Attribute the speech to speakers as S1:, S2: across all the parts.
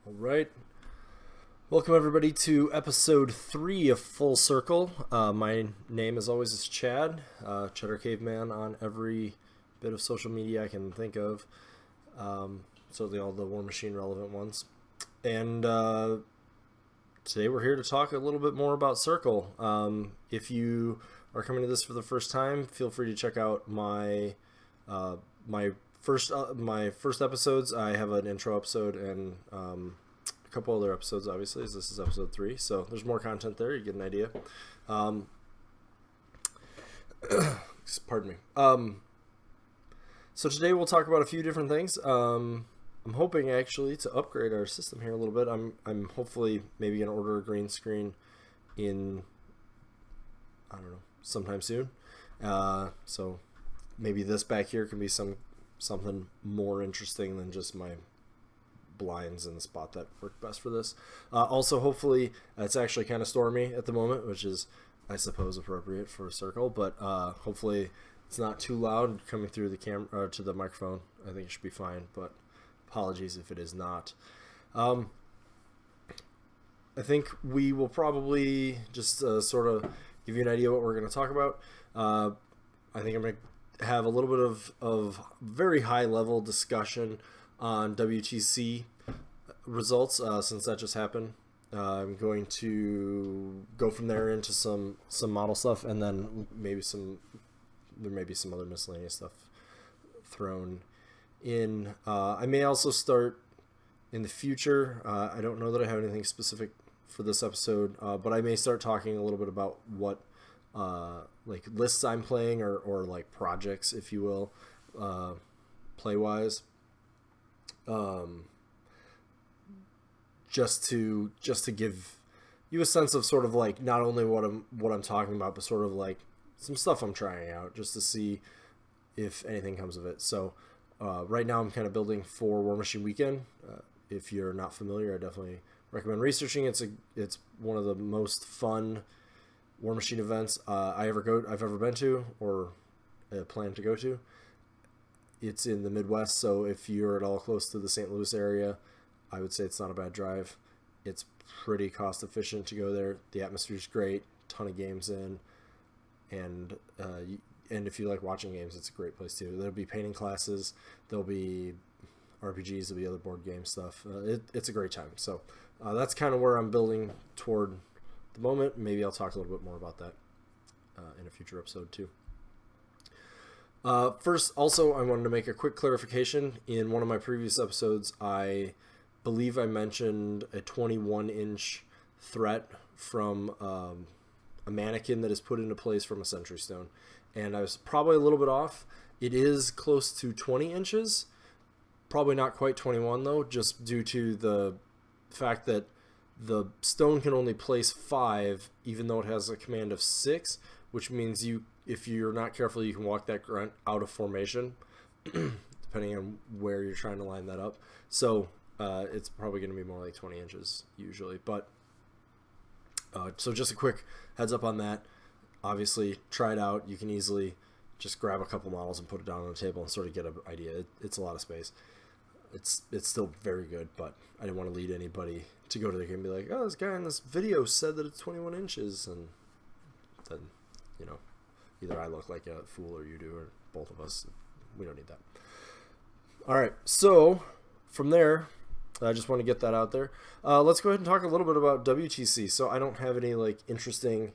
S1: All right. Welcome, everybody, to episode 3 of Full Circle. My name, as always, is Chad, Cheddar Caveman on every bit of social media I can think of. Certainly all the War Machine relevant ones. And today we're here to talk a little bit more about Circle. If you are coming to this for the first time, feel free to check out my first episodes. I have an intro episode and a couple other episodes, obviously, as this is episode 3. So there's more content there. You get an idea. Pardon me. So today we'll talk about a few different things. I'm hoping actually to upgrade our system here a little bit. I'm hopefully maybe going to order a green screen in, I don't know, sometime soon. So maybe this back here can be something more interesting than just my blinds in the spot that work best for this. Also, hopefully, it's actually kind of stormy at the moment, which is, I suppose, appropriate for a circle. But hopefully, it's not too loud coming through the camera to the microphone. I think it should be fine. But apologies if it is not. I think we will probably just sort of give you an idea what we're going to talk about. I think I'm going to have a little bit of very high level discussion on WTC results since that just happened. I'm going to go from there into some model stuff, and then there may be some other miscellaneous stuff thrown in. I may also start in the future. I don't know that I have anything specific for this episode, but I may start talking a little bit about what like lists I'm playing or like projects, if you will, play wise. Just to give you a sense of sort of like not only what I'm talking about, but sort of like some stuff I'm trying out just to see if anything comes of it. So right now I'm kind of building for War Machine Weekend. If you're not familiar, I definitely recommend researching. It's one of the most fun War Machine events I've ever been to or plan to go to. It's in the Midwest, so if you're at all close to the St. Louis area, I would say it's not a bad drive. It's pretty cost efficient to go there. The atmosphere's great, ton of games in, and if you like watching games, it's a great place too. There'll be painting classes, there'll be RPGs, there'll be other board game stuff. It's a great time. So that's kind of where I'm building toward the moment. Maybe I'll talk a little bit more about that in a future episode too. First, also, I wanted to make a quick clarification. In one of my previous episodes, I believe I mentioned a 21-inch threat from a mannequin that is put into place from a Sentry Stone. And I was probably a little bit off. It is close to 20 inches. Probably not quite 21, though, just due to the fact that the stone can only place 5, even though it has a command of 6, which means if you're not careful, you can walk that grunt out of formation, depending on where you're trying to line that up. So it's probably going to be more like 20 inches usually. But so just a quick heads up on that. Obviously, try it out. You can easily just grab a couple models and put it down on the table and sort of get an idea. It's a lot of space. It's still very good, but I didn't want to lead anybody to go to the game and be like, oh, this guy in this video said that it's 21 inches, and then, either I look like a fool or you do, or both of us. We don't need that. All right, so from there, I just want to get that out there. Let's go ahead and talk a little bit about WTC. So I don't have any like interesting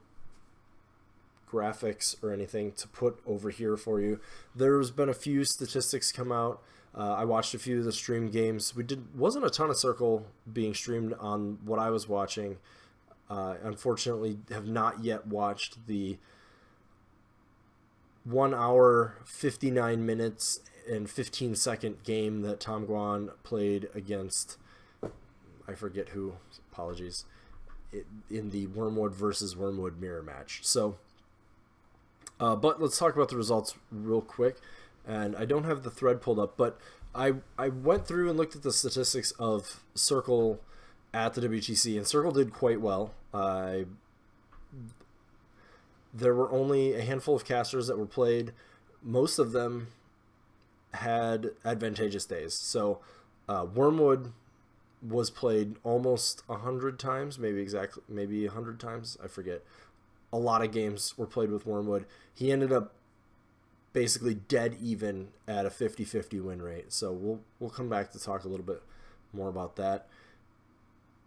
S1: graphics or anything to put over here for you. There's been a few statistics come out. I watched a few of the stream games. Wasn't a ton of Circle being streamed on what I was watching. Unfortunately, have not yet watched the 1 hour, 59 minutes, and 15-second game that Tom Guan played against, I forget who, apologies, in the Wormwood versus Wormwood mirror match. So, but let's talk about the results real quick. And I don't have the thread pulled up, but I went through and looked at the statistics of Circle at the WTC, and Circle did quite well. There were only a handful of casters that were played. Most of them had advantageous days. So Wormwood was played almost 100 times, maybe 100 times, I forget. A lot of games were played with Wormwood. He ended up basically dead even at a 50-50 win rate. So we'll come back to talk a little bit more about that.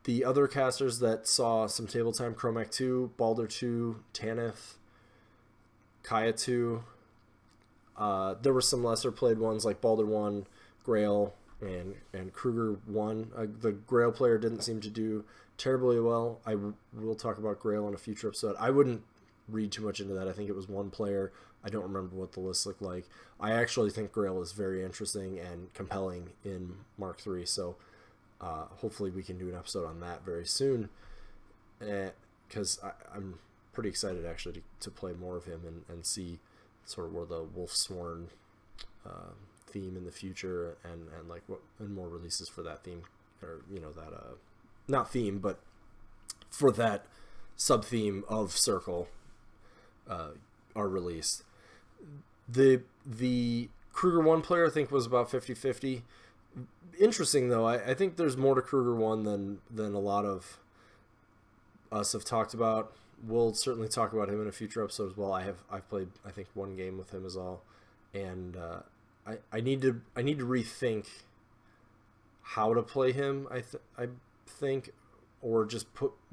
S1: The other casters that saw some table time: Chromac 2, Balder 2, Tanith, Kaya 2. There were some lesser played ones like Balder 1, Grail, and Kruger 1. The Grail player didn't seem to do terribly well. I will talk about Grail in a future episode. I wouldn't read too much into that. I think it was one player. I don't remember what the list looked like. I actually think Grail is very interesting and compelling in Mark III, so hopefully we can do an episode on that very soon, because I'm pretty excited actually to play more of him and see sort of where the Wolfsworn theme in the future and like what and more releases for that theme, or that not theme but for that sub theme of Circle are released. The Kruger 1 player I think was about 50-50. Interesting though, I think there's more to Kruger 1 than a lot of us have talked about. We'll certainly talk about him in a future episode as well. I've played I think one game with him as well, and I need to rethink how to play him. I think, or just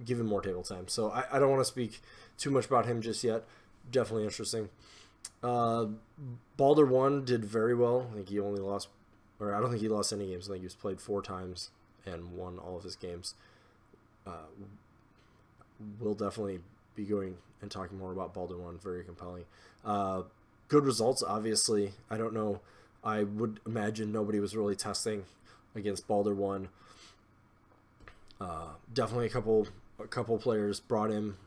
S1: give him more table time. So I don't want to speak too much about him just yet. Definitely interesting. Balder 1 did very well. I think he only lost, or I don't think he lost any games. I think he was played 4 times and won all of his games. We'll definitely be going and talking more about Balder 1. Very compelling. Good results, obviously. I don't know. I would imagine nobody was really testing against Balder 1. Definitely a couple players brought him.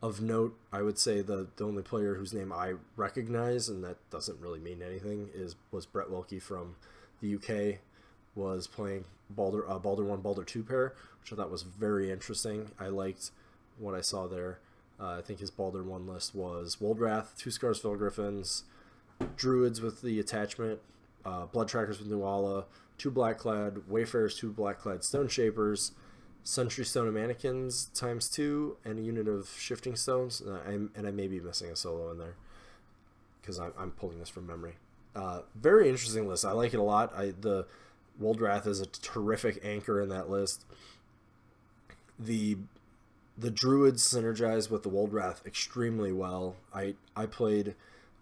S1: Of note, I would say the only player whose name I recognize, and that doesn't really mean anything, was Brett Wilkie from the UK, was playing Balder 1, Balder 2 pair, which I thought was very interesting. I liked what I saw there. I think his Balder 1 list was Woldwrath, 2 Scarsfell Griffins, Druids with the attachment, Blood Trackers with Nuala, 2 Blackclad, Wayfarers, 2 Blackclad Stone Shapers, Sentry Stone of Mannequins ×2, and a unit of Shifting Stones. And I may be missing a solo in there because I'm pulling this from memory. Very interesting list. I like it a lot. The Woldwrath is a terrific anchor in that list. The Druids synergize with the Woldwrath extremely well. I played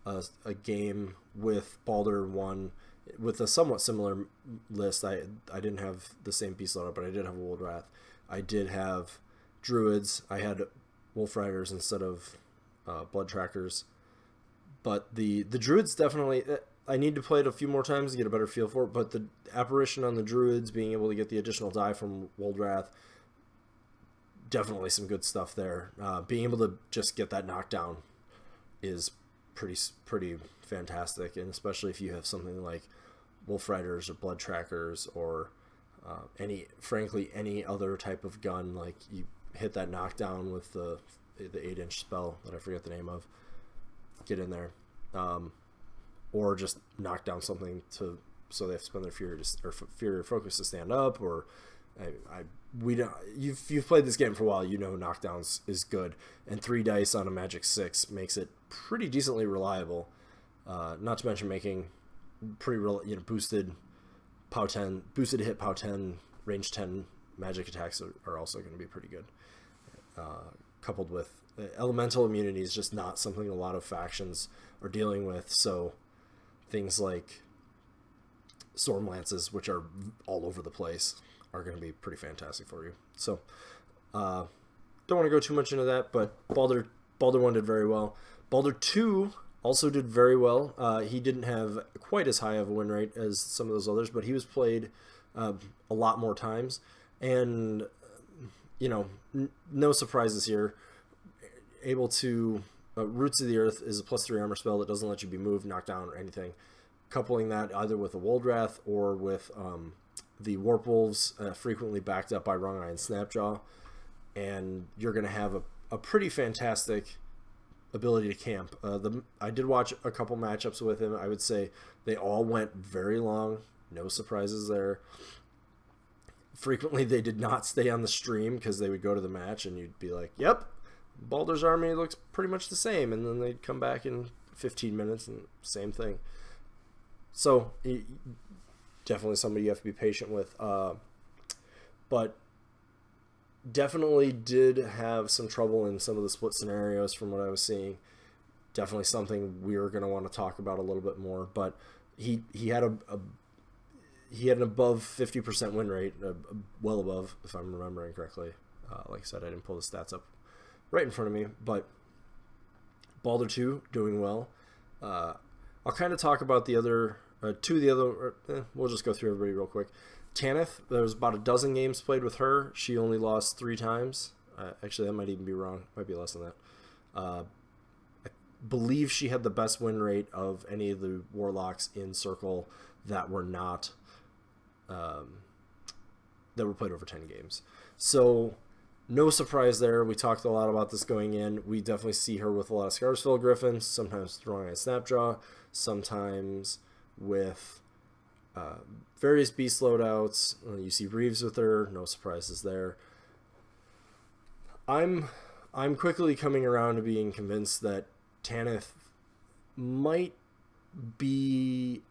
S1: a game with Balder 1 with a somewhat similar list. I didn't have the same piece load up, but I did have a Woldwrath. I did have Druids. I had Wolf Riders instead of Blood Trackers. But the Druids definitely... I need to play it a few more times to get a better feel for it, but the apparition on the Druids, being able to get the additional die from Woldwrath, definitely some good stuff there. Being able to just get that knockdown is pretty fantastic, and especially if you have something like Wolf Riders or Blood Trackers or any other type of gun, like you hit that knockdown with the 8-inch spell that I forget the name of, get in there, or just knock down something so they have to spend their Fury or Focus to stand up, or you've played this game for a while, knockdowns is good, and 3 dice on a Magic 6 makes it pretty decently reliable. Not to mention making pretty boosted POW 10, boosted hit POW 10, range 10 magic attacks are also going to be pretty good. Coupled with elemental immunity is just not something a lot of factions are dealing with, so things like Storm Lances, which are all over the place, are going to be pretty fantastic for you. So don't want to go too much into that, but Balder 1 did very well. Balder 2 also did very well. He didn't have quite as high of a win rate as some of those others, but he was played a lot more times. And, no surprises here. Able to... Roots of the Earth is a +3 armor spell that doesn't let you be moved, knocked down, or anything. Coupling that either with a Woldwrath or with the Warp Wolves, frequently backed up by Wrong Eye and Snapjaw. And you're going to have a pretty fantastic ability to camp. I did watch a couple matchups with him. I would say they all went very long. No surprises there. frequently they did not stay on the stream because they would go to the match and you'd be like, yep, Baldur's army looks pretty much the same, and then they'd come back in 15 minutes and same thing. So definitely somebody you have to be patient with, but definitely did have some trouble in some of the split scenarios from what I was seeing. Definitely something we're going to want to talk about a little bit more, but he had an above 50% win rate, well above, if I'm remembering correctly. Like I said, I didn't pull the stats up right in front of me, but Baldur 2 doing well. I'll kind of talk about the other we'll just go through everybody real quick. Tanith, there was about a dozen games played with her. She only lost 3 times. Actually, that might even be wrong. Might be less than that. I believe she had the best win rate of any of the warlocks in Circle that were not that were played over 10 games. So no surprise there. We talked a lot about this going in. We definitely see her with a lot of Scarsfell Griffins, sometimes throwing a Snapjaw, sometimes with various beast loadouts. You see Reeves with her. No surprises there. I'm quickly coming around to being convinced that Tanith might be...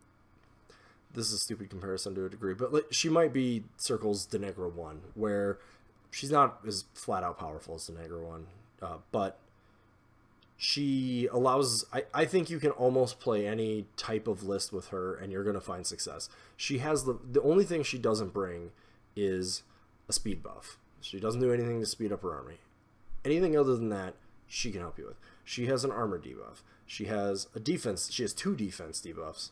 S1: This is a stupid comparison to a degree, but she might be Circle's Denegra 1, where she's not as flat-out powerful as Denegra 1, but she allows... I think you can almost play any type of list with her, and you're going to find success. She has the only thing she doesn't bring is a speed buff. She doesn't do anything to speed up her army. Anything other than that, she can help you with. She has an armor debuff. She has a defense. She has 2 defense debuffs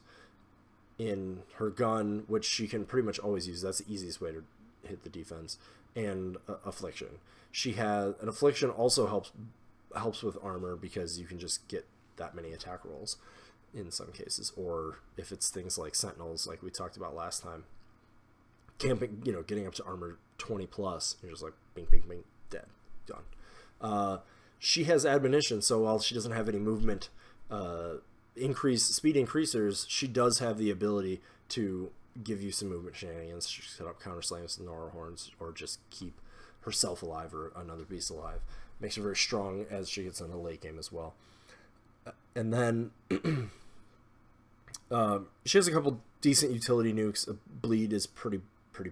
S1: in her gun, which she can pretty much always use. That's the easiest way to hit the defense. And affliction. She has an affliction also helps with armor because you can just get that many attack rolls in some cases, or if it's things like sentinels, like we talked about last time, camping, getting up to armor 20 plus, you're just like bing, bing, bing, dead, done. She has admonition, so while she doesn't have any movement speed increasers, she does have the ability to give you some movement shenanigans. She set up counter slams and Nora horns, or just keep herself alive or another beast alive. Makes her very strong as she gets in the late game as well. And then she has a couple decent utility nukes. Bleed is pretty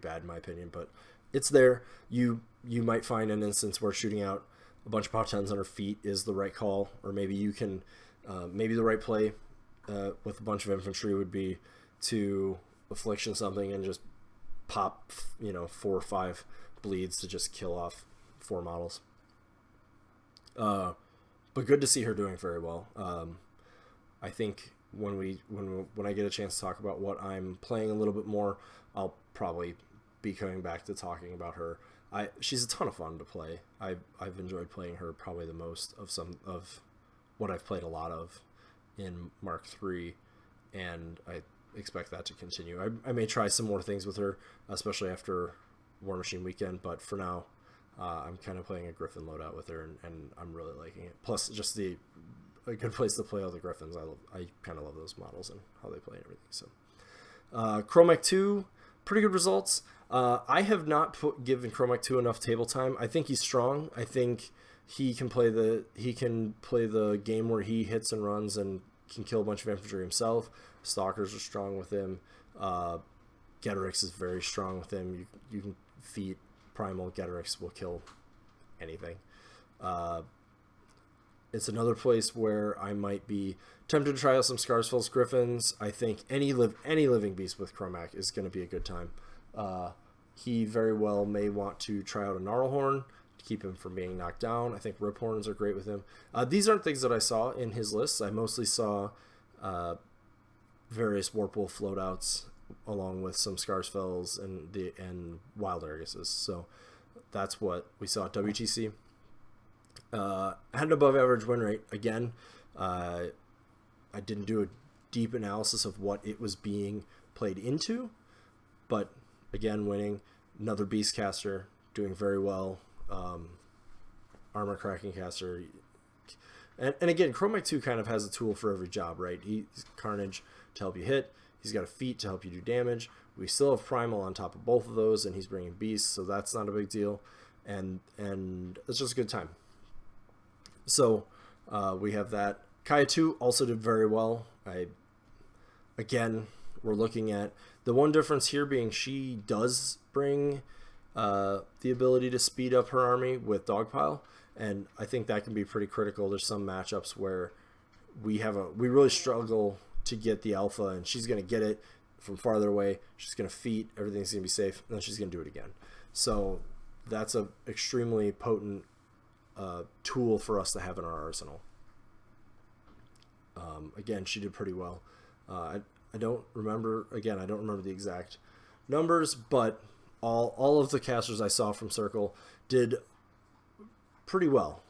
S1: bad in my opinion, but it's there. You might find an instance where shooting out a bunch of pot 10s on her feet is the right call, or maybe you can maybe the right play with a bunch of infantry would be to affliction something and just pop 4 or 5 bleeds to just kill off 4 models. But good to see her doing very well. I think when I get a chance to talk about what I'm playing a little bit more, I'll probably be coming back to talking about her. She's a ton of fun to play. I've enjoyed playing her probably the most of what I've played a lot of in Mark III, and I expect that to continue. I may try some more things with her, especially after War Machine Weekend, but for now, I'm kind of playing a Griffin loadout with her, and I'm really liking it. Plus, just a good place to play all the Griffins. I kind of love those models and how they play and everything. So, Chromac 2, pretty good results. I have not given Chromac 2 enough table time. I think he's strong. I think he can play the game where he hits and runs and can kill a bunch of infantry himself. Stalkers are strong with him. Getorix is very strong with him. You can feed Primal. Getorix will kill anything. It's another place where I might be tempted to try out some Scarsfell's Griffins. I think any living beast with Chromac is going to be a good time. He very well may want to try out a Gnarlhorn to keep him from being knocked down. I think Rip Horns are great with him. These aren't things that I saw in his lists. I mostly saw various Warpwolf loadouts along with some Scarsfells and Wild Arguses. So that's what we saw at WTC. Had an above average win rate. Again, I didn't do a deep analysis of what it was being played into, but again, winning. Another Beast Caster doing very well. Armor Cracking Caster. And again, Chromac 2 kind of has a tool for every job, right? He's Carnage to help you hit. He's got a feat to help you do damage. We still have Primal on top of both of those, and he's bringing Beasts, so that's not a big deal. And it's just a good time. So we have that. Kaya 2 also did very well. Again, we're looking at the one difference here being she does bring the ability to speed up her army with Dogpile, and I think that can be pretty critical. There's some matchups where we really struggle to get the alpha, and she's going to get it from farther away. She's going to feat, everything's going to be safe, and then she's going to do it again. So that's a extremely potent tool for us to have in our arsenal. Again, she did pretty well. I don't remember the exact numbers, but all of the casters I saw from Circle did pretty well,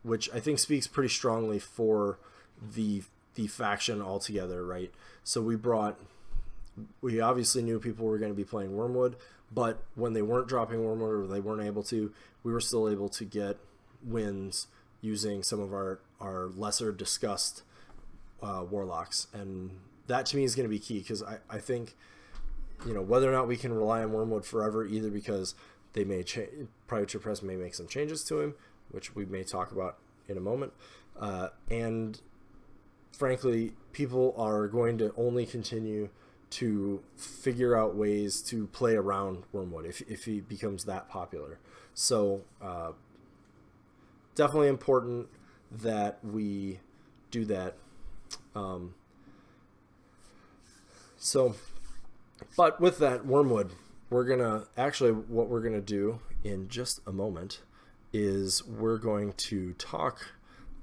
S1: which I think speaks pretty strongly for the faction altogether, right? So we obviously knew people were going to be playing Wormwood, but when they weren't dropping Wormwood or they weren't able to, we were still able to get wins using some of our lesser discussed warlocks, and that to me is going to be key, because I think, you know, whether or not we can rely on Wormwood forever, either because they may Privateer Press may make some changes to him, which we may talk about in a moment, and frankly, people are going to only continue to figure out ways to play around Wormwood if he becomes that popular. So definitely important that we do that. But with that, Wormwood, what we're gonna do in just a moment is we're going to talk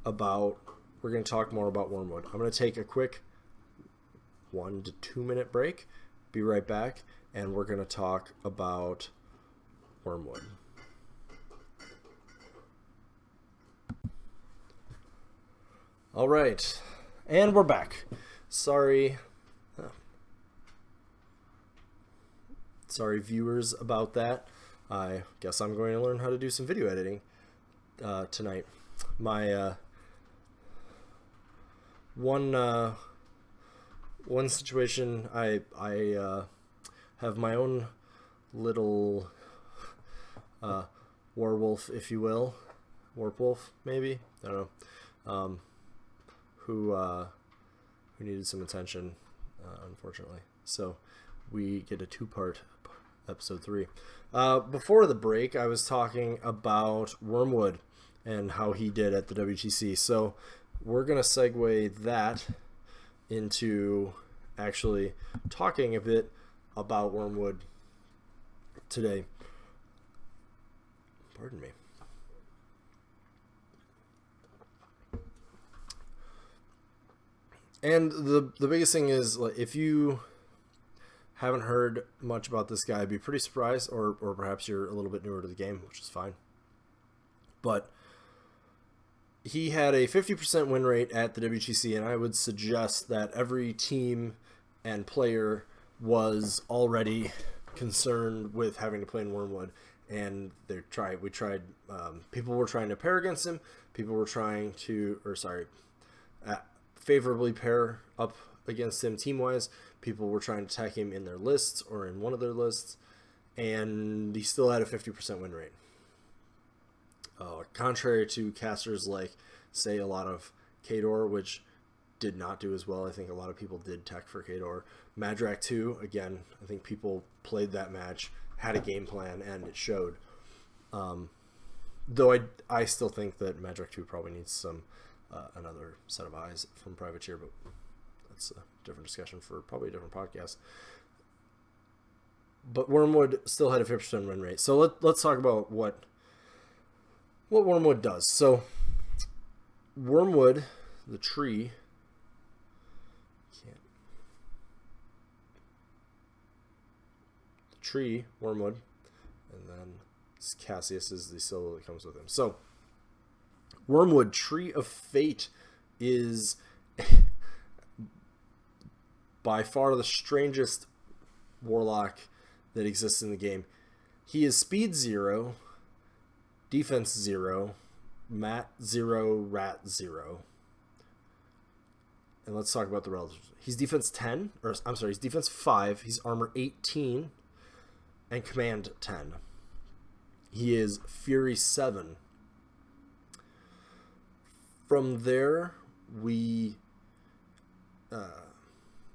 S1: more about Wormwood. I'm going to take a quick 1 to 2 minute break, be right back, and we're going to talk about Wormwood. All right, and we're back. Sorry viewers about that. I guess I'm going to learn how to do some video editing tonight. My one situation, I have my own little werewolf, if you will, warpwolf maybe, I don't know, who needed some attention, unfortunately. So we get a 2-part episode 3. Before the break, I was talking about Wormwood and how he did at the WTC. So we're going to segue that into actually talking a bit about Wormwood today. Pardon me. And the biggest thing is, if you haven't heard much about this guy, I'd be pretty surprised, or perhaps you're a little bit newer to the game, which is fine. But he had a 50% win rate at the WTC, and I would suggest that every team and player was already concerned with having to play in Wormwood, and people were trying to pair against him, people were trying to, favorably pair up against him team-wise, people were trying to attack him in their lists or in one of their lists, and he still had a 50% win rate. Contrary to casters like, say, a lot of Khador, which did not do as well. I think a lot of people did tech for Khador. Madrak 2, again, I think people played that match, had a game plan, and it showed. Though I still think that Madrak 2 probably needs some another set of eyes from Privateer, but that's a different discussion for probably a different podcast. But Wormwood still had a 50% win rate. So let's talk about what Wormwood does. So Wormwood, the tree, Wormwood, and then Cassius is the syllable that comes with him. So Wormwood, Tree of Fate, is by far the strangest warlock that exists in the game. He is speed 0, defense 0, mat 0, rat 0. And let's talk about the relatives. He's defense 10, or I'm sorry, he's defense 5. He's armor 18 and command 10. He is Fury 7. From there, he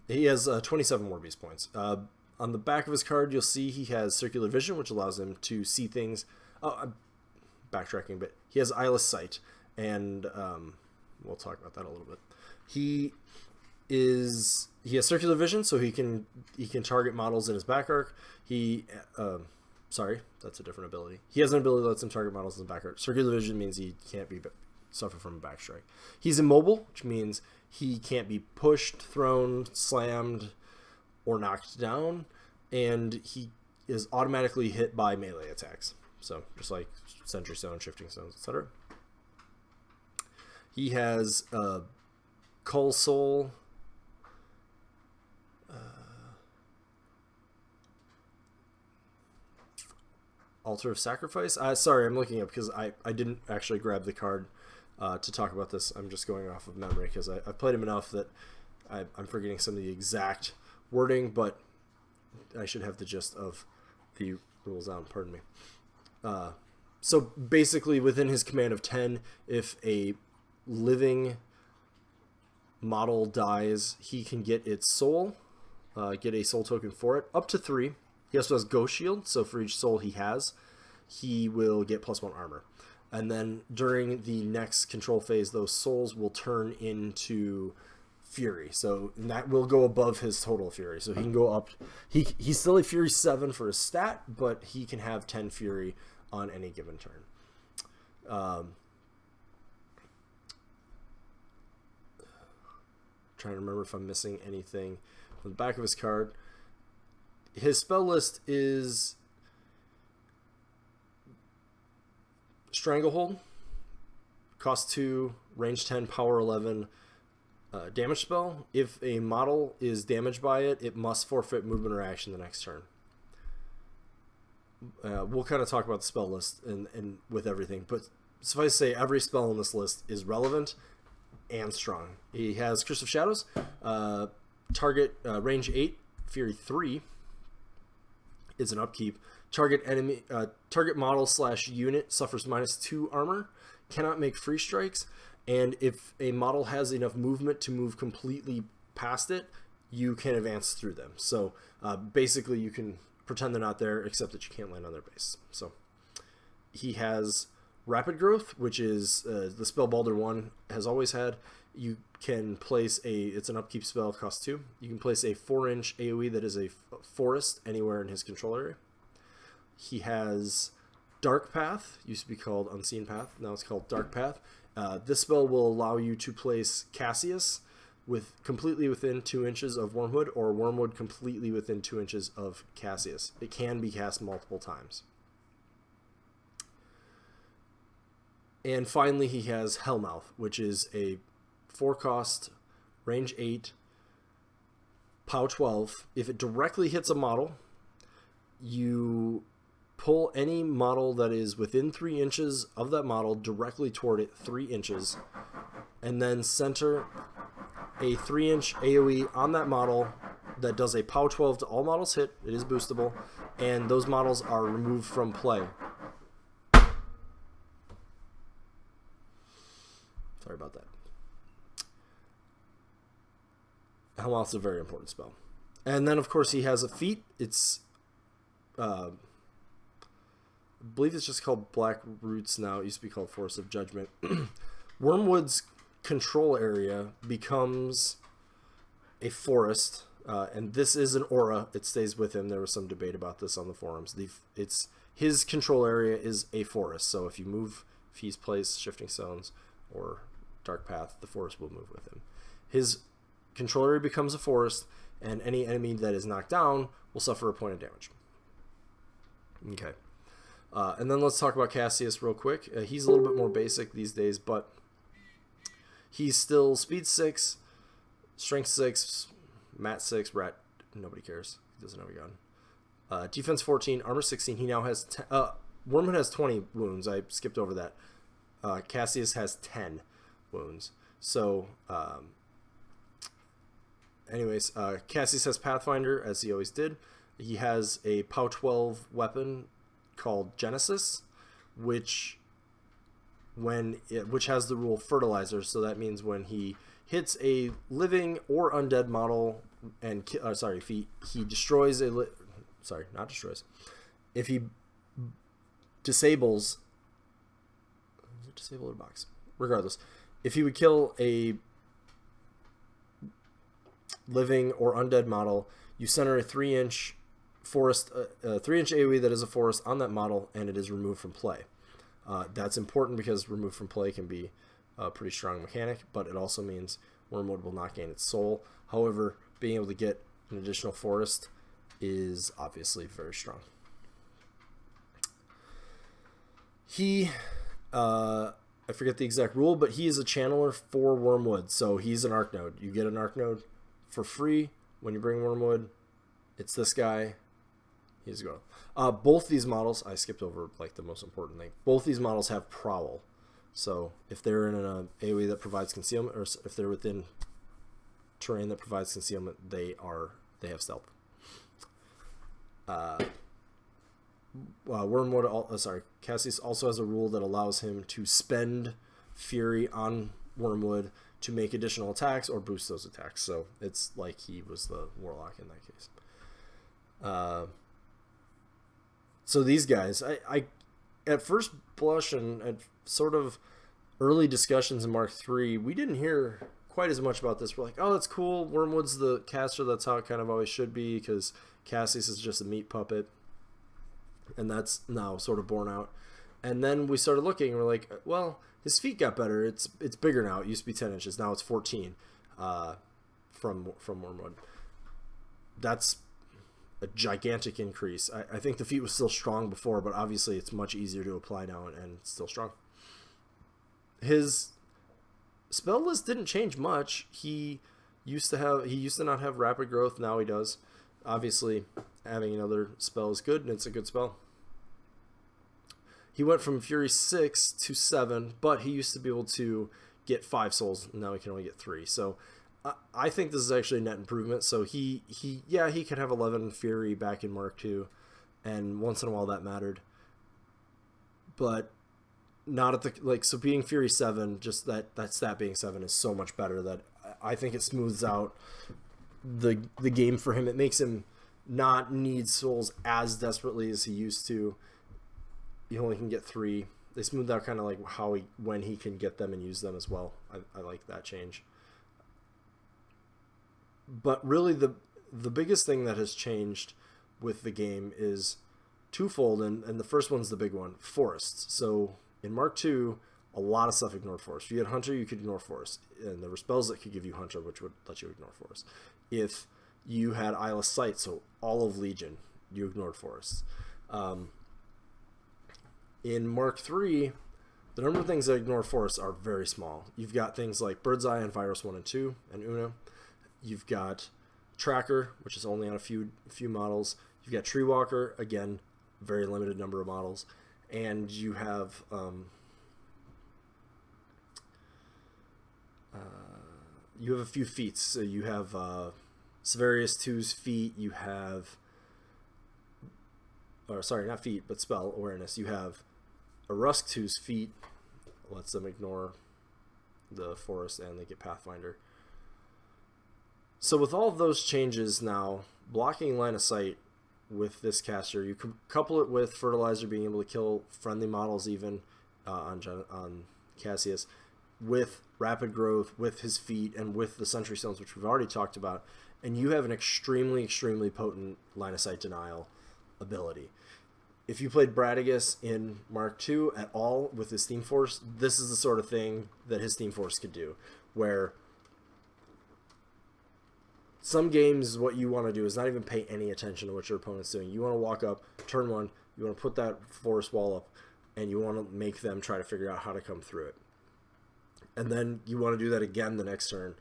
S1: has 27 War Beast points. On the back of his card, you'll see he has Circular Vision, which allows him to see things. Oh, I'm backtracking a bit. He has Eyeless Sight, and we'll talk about that a little bit. He has Circular Vision, so he can target models in his back arc. Sorry, that's a different ability. He has an ability that lets him target models in his back arc. Circular Vision means he can't suffer from a backstrike. He's immobile, which means he can't be pushed, thrown, slammed, or knocked down, and he is automatically hit by melee attacks. So just like Sentry Stone, Shifting Stones, etc. He has Cull Soul, Altar of Sacrifice. Sorry, I'm looking up because I didn't actually grab the card to talk about this. I'm just going off of memory because I've played him enough that I'm forgetting some of the exact wording, but I should have the gist of the rules out. Pardon me. So basically, within his command of 10, if a living model dies, he can get its soul, get a soul token for it, up to 3. He also has Ghost Shield, so for each soul he has, he will get +1 armor. And then during the next control phase, those souls will turn into Fury. So that will go above his total Fury. So he can go up. He's still a Fury 7 for his stat, but he can have 10 Fury on any given turn. Trying to remember if I'm missing anything on the back of his card. His spell list is Stranglehold, cost 2, range 10, power 11, damage spell. If a model is damaged by it, it must forfeit movement or action the next turn. We'll kind of talk about the spell list and with everything, but suffice to say, every spell on this list is relevant and strong. He has Curse of Shadows, target range 8, Fury 3 is an upkeep. Target model / unit suffers -2 armor, cannot make free strikes, and if a model has enough movement to move completely past it, you can advance through them. So basically you can pretend they're not there, except that you can't land on their base. So he has Rapid Growth, which is the spell Baldur 1 has always had. You can place it's an upkeep spell, cost 2. You can place a 4-inch AoE that is a forest anywhere in his control area. He has Dark Path, used to be called Unseen Path, now it's called Dark Path. This spell will allow you to place Cassius completely within 2 inches of Wormwood, or Wormwood completely within 2 inches of Cassius. It can be cast multiple times. And finally, he has Hellmouth, which is a 4-cost, range 8, POW 12. If it directly hits a model, you pull any model that is within 3 inches of that model directly toward it 3 inches, and then center a 3-inch AoE on that model that does a POW 12 to all models hit. It is boostable, and those models are removed from play. Sorry about that. Hellmouth's a very important spell. And then, of course, he has a feat. It's, I believe it's just called Black Roots now. It used to be called Forest of Judgment. Wormwood's control area becomes a forest, and this is an aura. It stays with him. There was some debate about this on the forums. His control area is a forest, so if he's placed Shifting Stones or Dark Path, the forest will move with him. His control area becomes a forest, and any enemy that is knocked down will suffer a point of damage. Okay. And then let's talk about Cassius real quick. He's a little bit more basic these days, but he's still Speed 6, Strength 6, Mat 6, Rat, nobody cares. He doesn't have a gun. Defense 14, Armor 16. He now has... Wormwood has 20 wounds. I skipped over that. Cassius has 10 wounds. So anyways, Cassius has Pathfinder, as he always did. He has a POW 12 weapon called Genesis, which has the rule Fertilizer. So that means when he hits a living or undead model, and if he destroys not destroys, if he disables, is it disable or box? Regardless, if he would kill a living or undead model, you center a 3-inch forest, 3-inch AoE that is a forest on that model, and it is removed from play. That's important because removed from play can be a pretty strong mechanic, but it also means Wormwood will not gain its soul. However, being able to get an additional forest is obviously very strong. He, I forget the exact rule, but he is a channeler for Wormwood, so he's an arc node. You get an arc node for free when you bring Wormwood. It's this guy. He's a go. Both these models, I skipped over like the most important thing. Both these models have prowl. So if they're in an AoE that provides concealment, or if they're within terrain that provides concealment, they have stealth. Cassius also has a rule that allows him to spend Fury on Wormwood to make additional attacks or boost those attacks. So it's like he was the Warlock in that case. So these guys, I at first blush and at sort of early discussions in Mark III, we didn't hear quite as much about this. We're like, oh, that's cool. Wormwood's the caster. That's how it kind of always should be, because Cassius is just a meat puppet. And that's now sort of borne out. And then we started looking, and we're like, well, his feet got better. It's bigger now. It used to be 10 inches. Now it's 14 from Wormwood. That's a gigantic increase. I think the feet was still strong before, but obviously it's much easier to apply now, and it's still strong. His spell list didn't change much. He used to not have rapid growth. Now he does. Obviously, having another spell is good, and it's a good spell. He went from Fury 6 to 7, but he used to be able to get 5 souls. Now he can only get 3. So I think this is actually a net improvement. So he could have 11 Fury back in Mark II, and once in a while that mattered. But not at the so being Fury 7, just that stat being 7 is so much better that I think it smooths out the game for him. It makes him not need souls as desperately as he used to. He only can get 3. They smoothed out kind of like when he can get them and use them as well. I like that change. But really the biggest thing that has changed with the game is twofold, and the first one's the big one, forests. So in Mark II, a lot of stuff ignored forest. If you had Hunter, you could ignore forest, and there were spells that could give you Hunter, which would let you ignore forest. If you had Eyeless Sight, so all of Legion, you ignored forests. In Mark III, the number of things that ignore forests are very small. You've got things like Bird's Eye and Virus 1 and 2 and Uno. You've got Tracker, which is only on a few models. You've got Tree Walker, again, very limited number of models. And you have a few feats. So you have Severius 2's feat. You have, not feat, but spell awareness. You have a Rusk 2's feat, lets them ignore the forest, and they get Pathfinder. So with all of those changes now, blocking line of sight with this caster, you can couple it with Fertilizer being able to kill friendly models even on Cassius, with rapid growth, with his feet, and with the Sentry Stones, which we've already talked about, and you have an extremely, extremely potent line of sight denial ability. If you played Bradigus in Mark II at all with his Steam Force, this is the sort of thing that his Steam Force could do, where some games what you want to do is not even pay any attention to what your opponent's doing. You want to walk up, turn one, you want to put that forest wall up, and you want to make them try to figure out how to come through it. And then you want to do that again the next turn,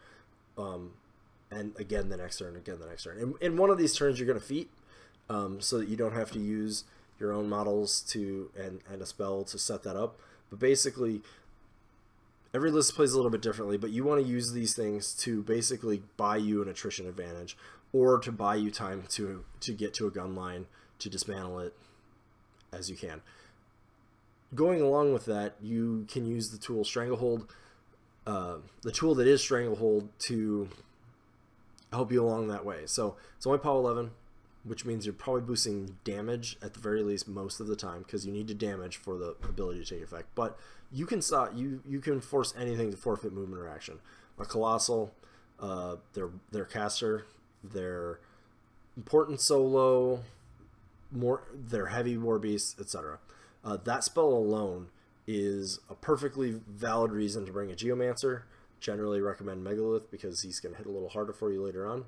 S1: and again the next turn, again the next turn. In one of these turns, you're going to feat, so that you don't have to use your own models and a spell to set that up. But basically, Every list plays a little bit differently, but you want to use these things to basically buy you an attrition advantage, or to buy you time to get to a gun line, to dismantle it as you can. Going along with that, you can use the tool Stranglehold, the tool that is Stranglehold, to help you along that way. So it's only POW 11, which means you're probably boosting damage at the very least most of the time, because you need to damage for the ability to take effect. But you can stop. You can force anything to forfeit movement or action. A Colossal, their caster, their important solo, their heavy war beast, etc. That spell alone is a perfectly valid reason to bring a Geomancer. Generally recommend Megalith, because he's going to hit a little harder for you later on,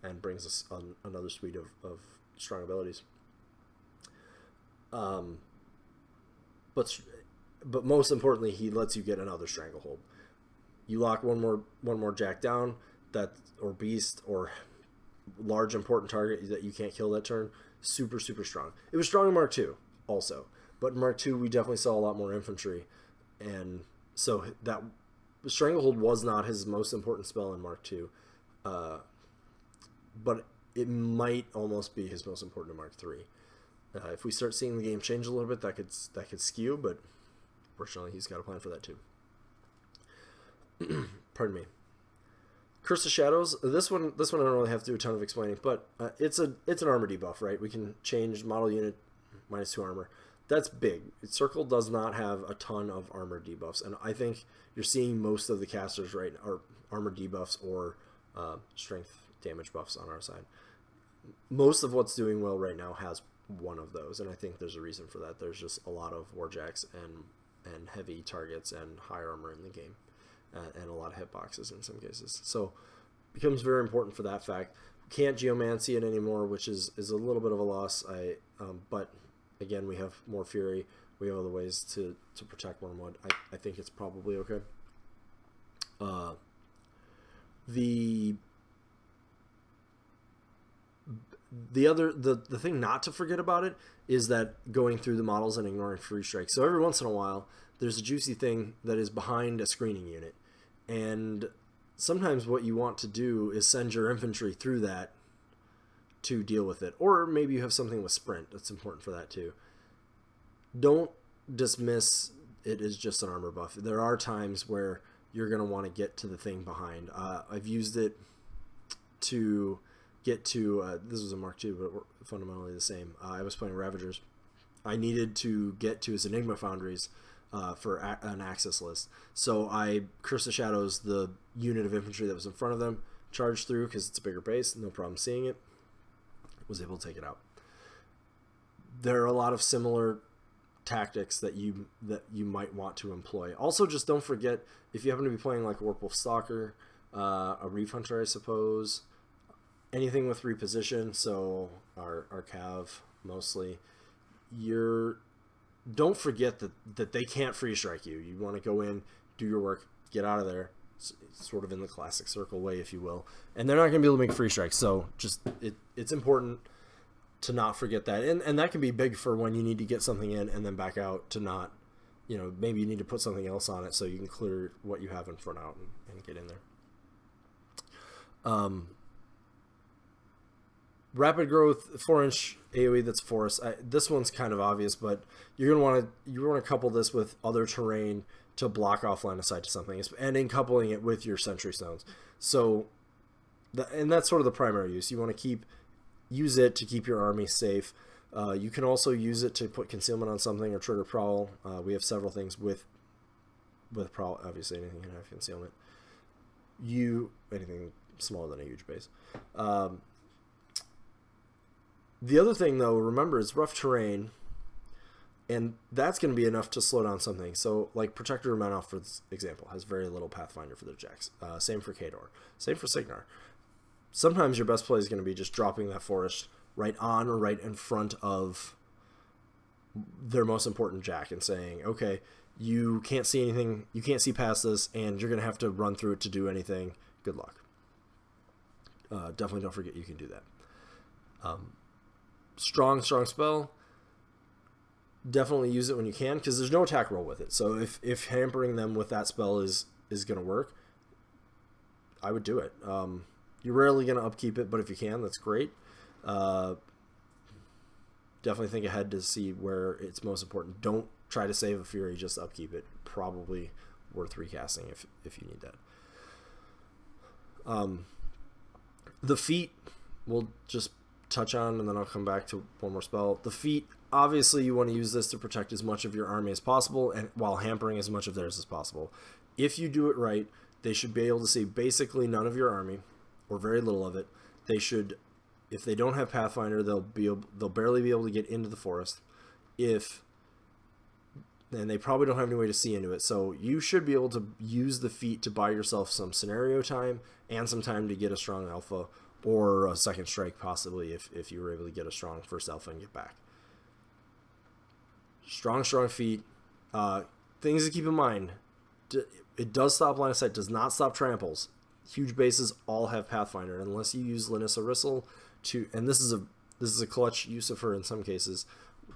S1: and brings us another suite of strong abilities. But most importantly, he lets you get another Stranglehold. You lock one more Jack down, or beast, or large important target that you can't kill that turn. Super, super strong. It was strong in Mark II also, but in Mark II we definitely saw a lot more infantry, and so that Stranglehold was not his most important spell in Mark II, but it might almost be his most important in Mark III. If we start seeing the game change a little bit, that could skew, but fortunately he's got a plan for that too. Pardon me. Curse of Shadows. This one I don't really have to do a ton of explaining, but it's an armor debuff, right? We can change model unit -2 armor. That's big. Circle does not have a ton of armor debuffs, and I think you're seeing most of the casters right are armor debuffs or strength damage buffs on our side. Most of what's doing well right now has one of those, and I think there's a reason for that. There's just a lot of warjacks and heavy targets and high armor in the game. And a lot of hitboxes in some cases. So it becomes very important for that fact. Can't Geomancy it anymore, which is a little bit of a loss. But again, we have more Fury. We have other ways to protect Wormwood. I think it's probably okay. The thing not to forget about it is that going through the models and ignoring free strikes. So every once in a while, there's a juicy thing that is behind a screening unit. And sometimes what you want to do is send your infantry through that to deal with it. Or maybe you have something with sprint. That's important for that too. Don't dismiss it as just an armor buff. There are times where you're going to want to get to the thing behind. I've used it to get to, this was a Mark II, but fundamentally the same. I was playing Ravagers. I needed to get to his Enigma Foundries for an access list. So I Curse the Shadows, the unit of infantry that was in front of them, charged through because it's a bigger base, no problem seeing it, was able to take it out. There are a lot of similar tactics that you might want to employ. Also, just don't forget, if you happen to be playing like a Warpwolf Stalker, a Reef Hunter, I suppose, anything with reposition, so our Cav mostly, don't forget that they can't free strike you. You want to go in, do your work, get out of there, sort of in the classic circle way, if you will. And they're not going to be able to make free strikes, so just it's important to not forget that. And that can be big for when you need to get something in and then back out, to not, maybe you need to put something else on it so you can clear what you have in front out and get in there. Rapid growth, 4-inch AoE that's force. This one's kind of obvious, but you're gonna want to couple this with other terrain to block off line of sight to something, and in coupling it with your sentry stones. So, and that's sort of the primary use. You want to use it to keep your army safe. You can also use it to put concealment on something or trigger prowl. We have several things with prowl. Obviously, anything can have concealment. Anything smaller than a huge base. The other thing, though, remember, it's rough terrain, and that's going to be enough to slow down something. So, like Protector of Menoth, for example, has very little Pathfinder for their jacks. Same for Khador. Same for Signar. Sometimes your best play is going to be just dropping that forest right on or right in front of their most important jack and saying, okay, you can't see anything, you can't see past this, and you're going to have to run through it to do anything. Good luck. Definitely don't forget you can do that. Strong spell. definitely use it when you can, because there's no attack roll with it. So if hampering them with that spell is going to work, I would do it. You're rarely going to upkeep it, but if you can, that's great. Definitely think ahead to see where it's most important. Don't try to save a Fury, just upkeep it. Probably worth recasting if you need that. The feat we'll just touch on, and then I'll come back to one more spell. The feat, obviously you want to use this to protect as much of your army as possible, and while hampering as much of theirs as possible. If you do it right, they should be able to see basically none of your army, or very little of it. They should, if they don't have Pathfinder, they'll barely be able to get into the forest. And they probably don't have any way to see into it. So you should be able to use the feat to buy yourself some scenario time and some time to get a strong alpha or a second strike, possibly, if you were able to get a strong first alpha and get back. Strong feat. Things to keep in mind. It does stop line of sight, does not stop tramples. Huge bases all have Pathfinder, unless you use Linus Arisal to, and this is a clutch use of her in some cases,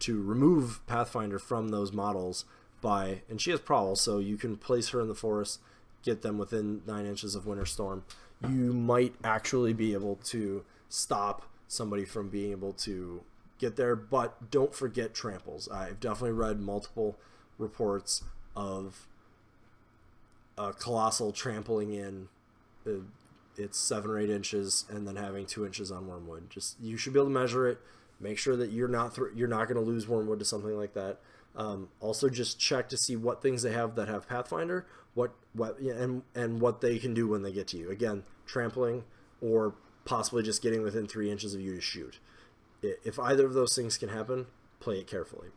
S1: to remove Pathfinder from those models and she has Prowl, so you can place her in the forest, get them within 9 inches of Winter Storm. You might actually be able to stop somebody from being able to get there, but don't forget tramples. I've definitely read multiple reports of a Colossal trampling in it's 7 or 8 inches and then having 2 inches on Wormwood. Just, you should be able to measure it. Make sure that you're not going to lose Wormwood to something like that. Also, just check to see what things they have that have Pathfinder, and what they can do when they get to you. Again, trampling or possibly just getting within 3 inches of you to shoot. If either of those things can happen, play it carefully.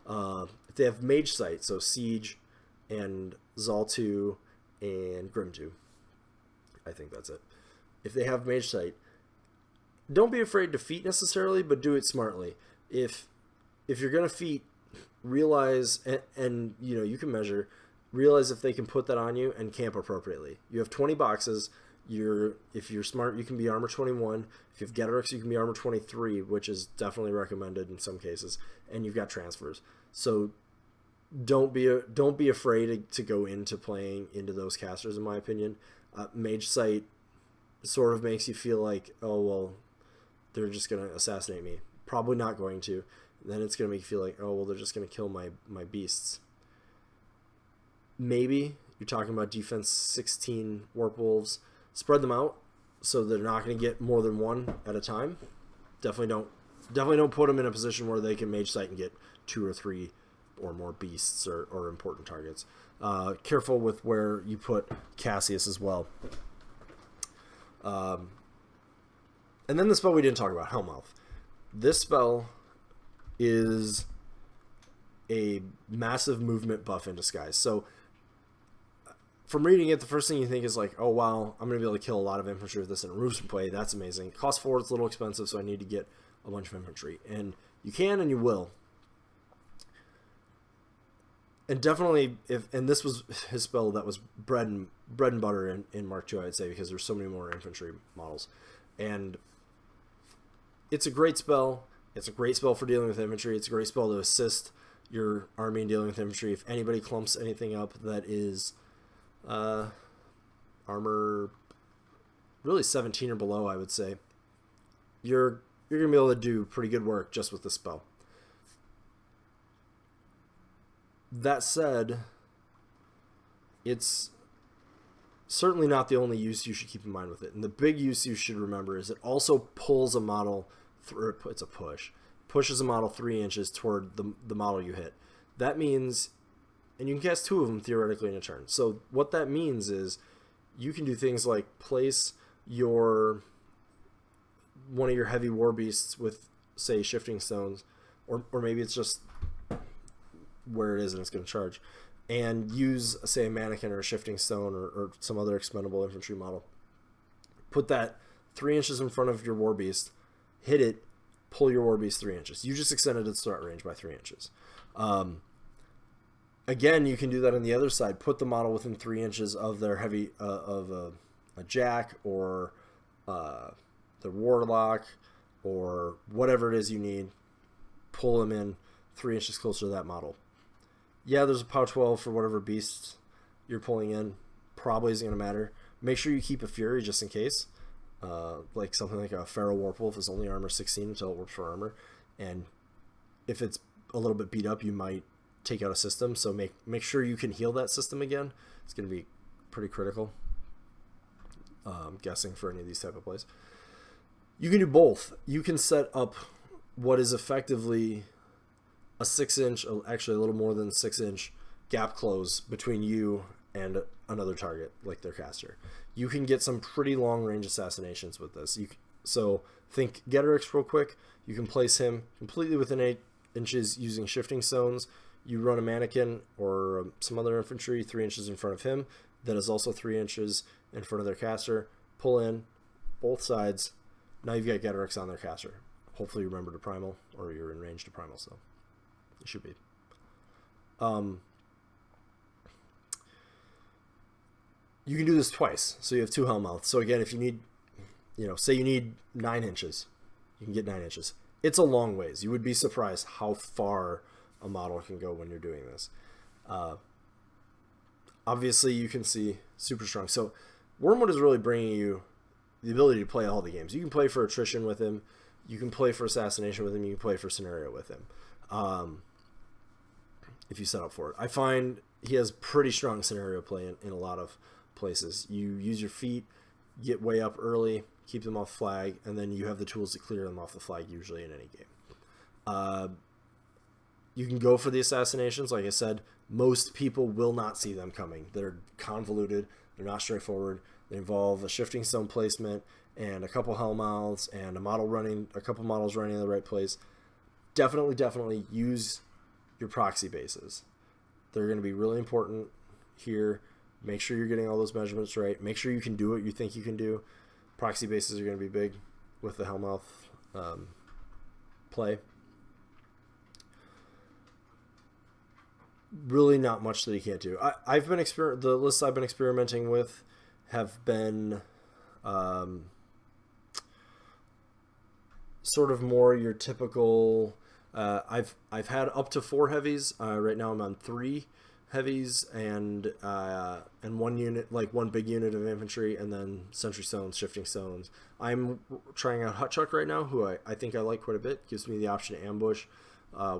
S1: If they have Mage Sight, so Siege and Zaltu and Grimtu, I think that's it. If they have Mage Sight, don't be afraid to feat necessarily, but do it smartly. If you're gonna feat, realize and you can measure. Realize if they can put that on you and camp appropriately. You have 20 boxes. If you're smart, you can be armor 21. If you have Getorix, you can be armor 23, which is definitely recommended in some cases. And you've got transfers. So don't be afraid to go into playing into those casters. In my opinion, Mage Sight sort of makes you feel like, oh well, they're just going to assassinate me. Probably not going to. Then it's going to make you feel like, oh, well, they're just going to kill my beasts. Maybe you're talking about defense 16 Warp Wolves. Spread them out so they're not going to get more than one at a time. Definitely don't put them in a position where they can Mage Sight and get 2 or 3 or more beasts or important targets. Careful with where you put Cassius as well. And then the spell we didn't talk about, Hellmouth. This spell is a massive movement buff in disguise. So from reading it, the first thing you think is like, oh wow, I'm going to be able to kill a lot of infantry with this in a roost play. That's amazing. It costs 4, it's a little expensive, so I need to get a bunch of infantry. And you can and you will. And definitely, and this was his spell that was bread and butter in Mark II, I'd say, because there's so many more infantry models. And it's a great spell. It's a great spell for dealing with infantry. It's a great spell to assist your army in dealing with infantry. If anybody clumps anything up that is armor really 17 or below, I would say, you're going to be able to do pretty good work just with this spell. That said, it's certainly not the only use you should keep in mind with it. And the big use you should remember is it also pulls a model through. It's a pushes a model 3 inches toward the model you hit. That means, and you can cast 2 of them theoretically in a turn. So what that means is you can do things like place one of your heavy war beasts with, say, shifting stones, or maybe it's just where it is and it's going to charge, and use, say, a mannequin or a shifting stone or some other expendable infantry model. Put that 3 inches in front of your war beast, hit it, pull your war beast 3 inches. You just extended its threat range by 3 inches. Again, you can do that on the other side. Put the model within 3 inches of their heavy of a jack or the warlock or whatever it is you need. Pull them in 3 inches closer to that model. Yeah, there's a POW 12 for whatever beast you're pulling in. Probably isn't going to matter. Make sure you keep a Fury just in case. Like something like a Feral Warpwolf is only armor 16 until it works for armor. And if it's a little bit beat up, you might take out a system. So make sure you can heal that system again. It's going to be pretty critical. I'm guessing for any of these type of plays. You can do both. You can set up what is effectively a 6-inch, actually a little more than 6-inch gap close between you and another target, like their caster. You can get some pretty long-range assassinations with this. So think Getorix real quick. You can place him completely within 8 inches using shifting stones. You run a mannequin or some other infantry 3 inches in front of him that is also 3 inches in front of their caster. Pull in both sides. Now you've got Getorix on their caster. Hopefully you remember to primal, or you're in range to primal, so it should be. You can do this twice, so you have 2 Hellmouths. So again, if you need, say you need 9 inches, you can get 9 inches. It's a long ways. You would be surprised how far a model can go when you're doing this. Obviously, you can see super strong. So Wormwood is really bringing you the ability to play all the games. You can play for attrition with him. You can play for assassination with him. You can play for scenario with him. If you set up for it. I find he has pretty strong scenario play in a lot of places. You use your feet, get way up early, keep them off flag, and then you have the tools to clear them off the flag usually in any game. You can go for the assassinations. Like I said, most people will not see them coming. They're convoluted. They're not straightforward. They involve a shifting stone placement and a couple Hellmouths and a couple models running in the right place. Definitely use your proxy bases. They're going to be really important here. Make sure you're getting all those measurements right. Make sure you can do what you think you can do. Proxy bases are going to be big with the Hellmouth play. Really not much that he can't do. The lists I've been experimenting with have been sort of more your typical. I've had up to 4 heavies. Right now I'm on 3 heavies and 1 unit, like 1 big unit of infantry, and then sentry stones, shifting stones. I'm trying out Hutchuck right now, who I think I like quite a bit. Gives me the option to ambush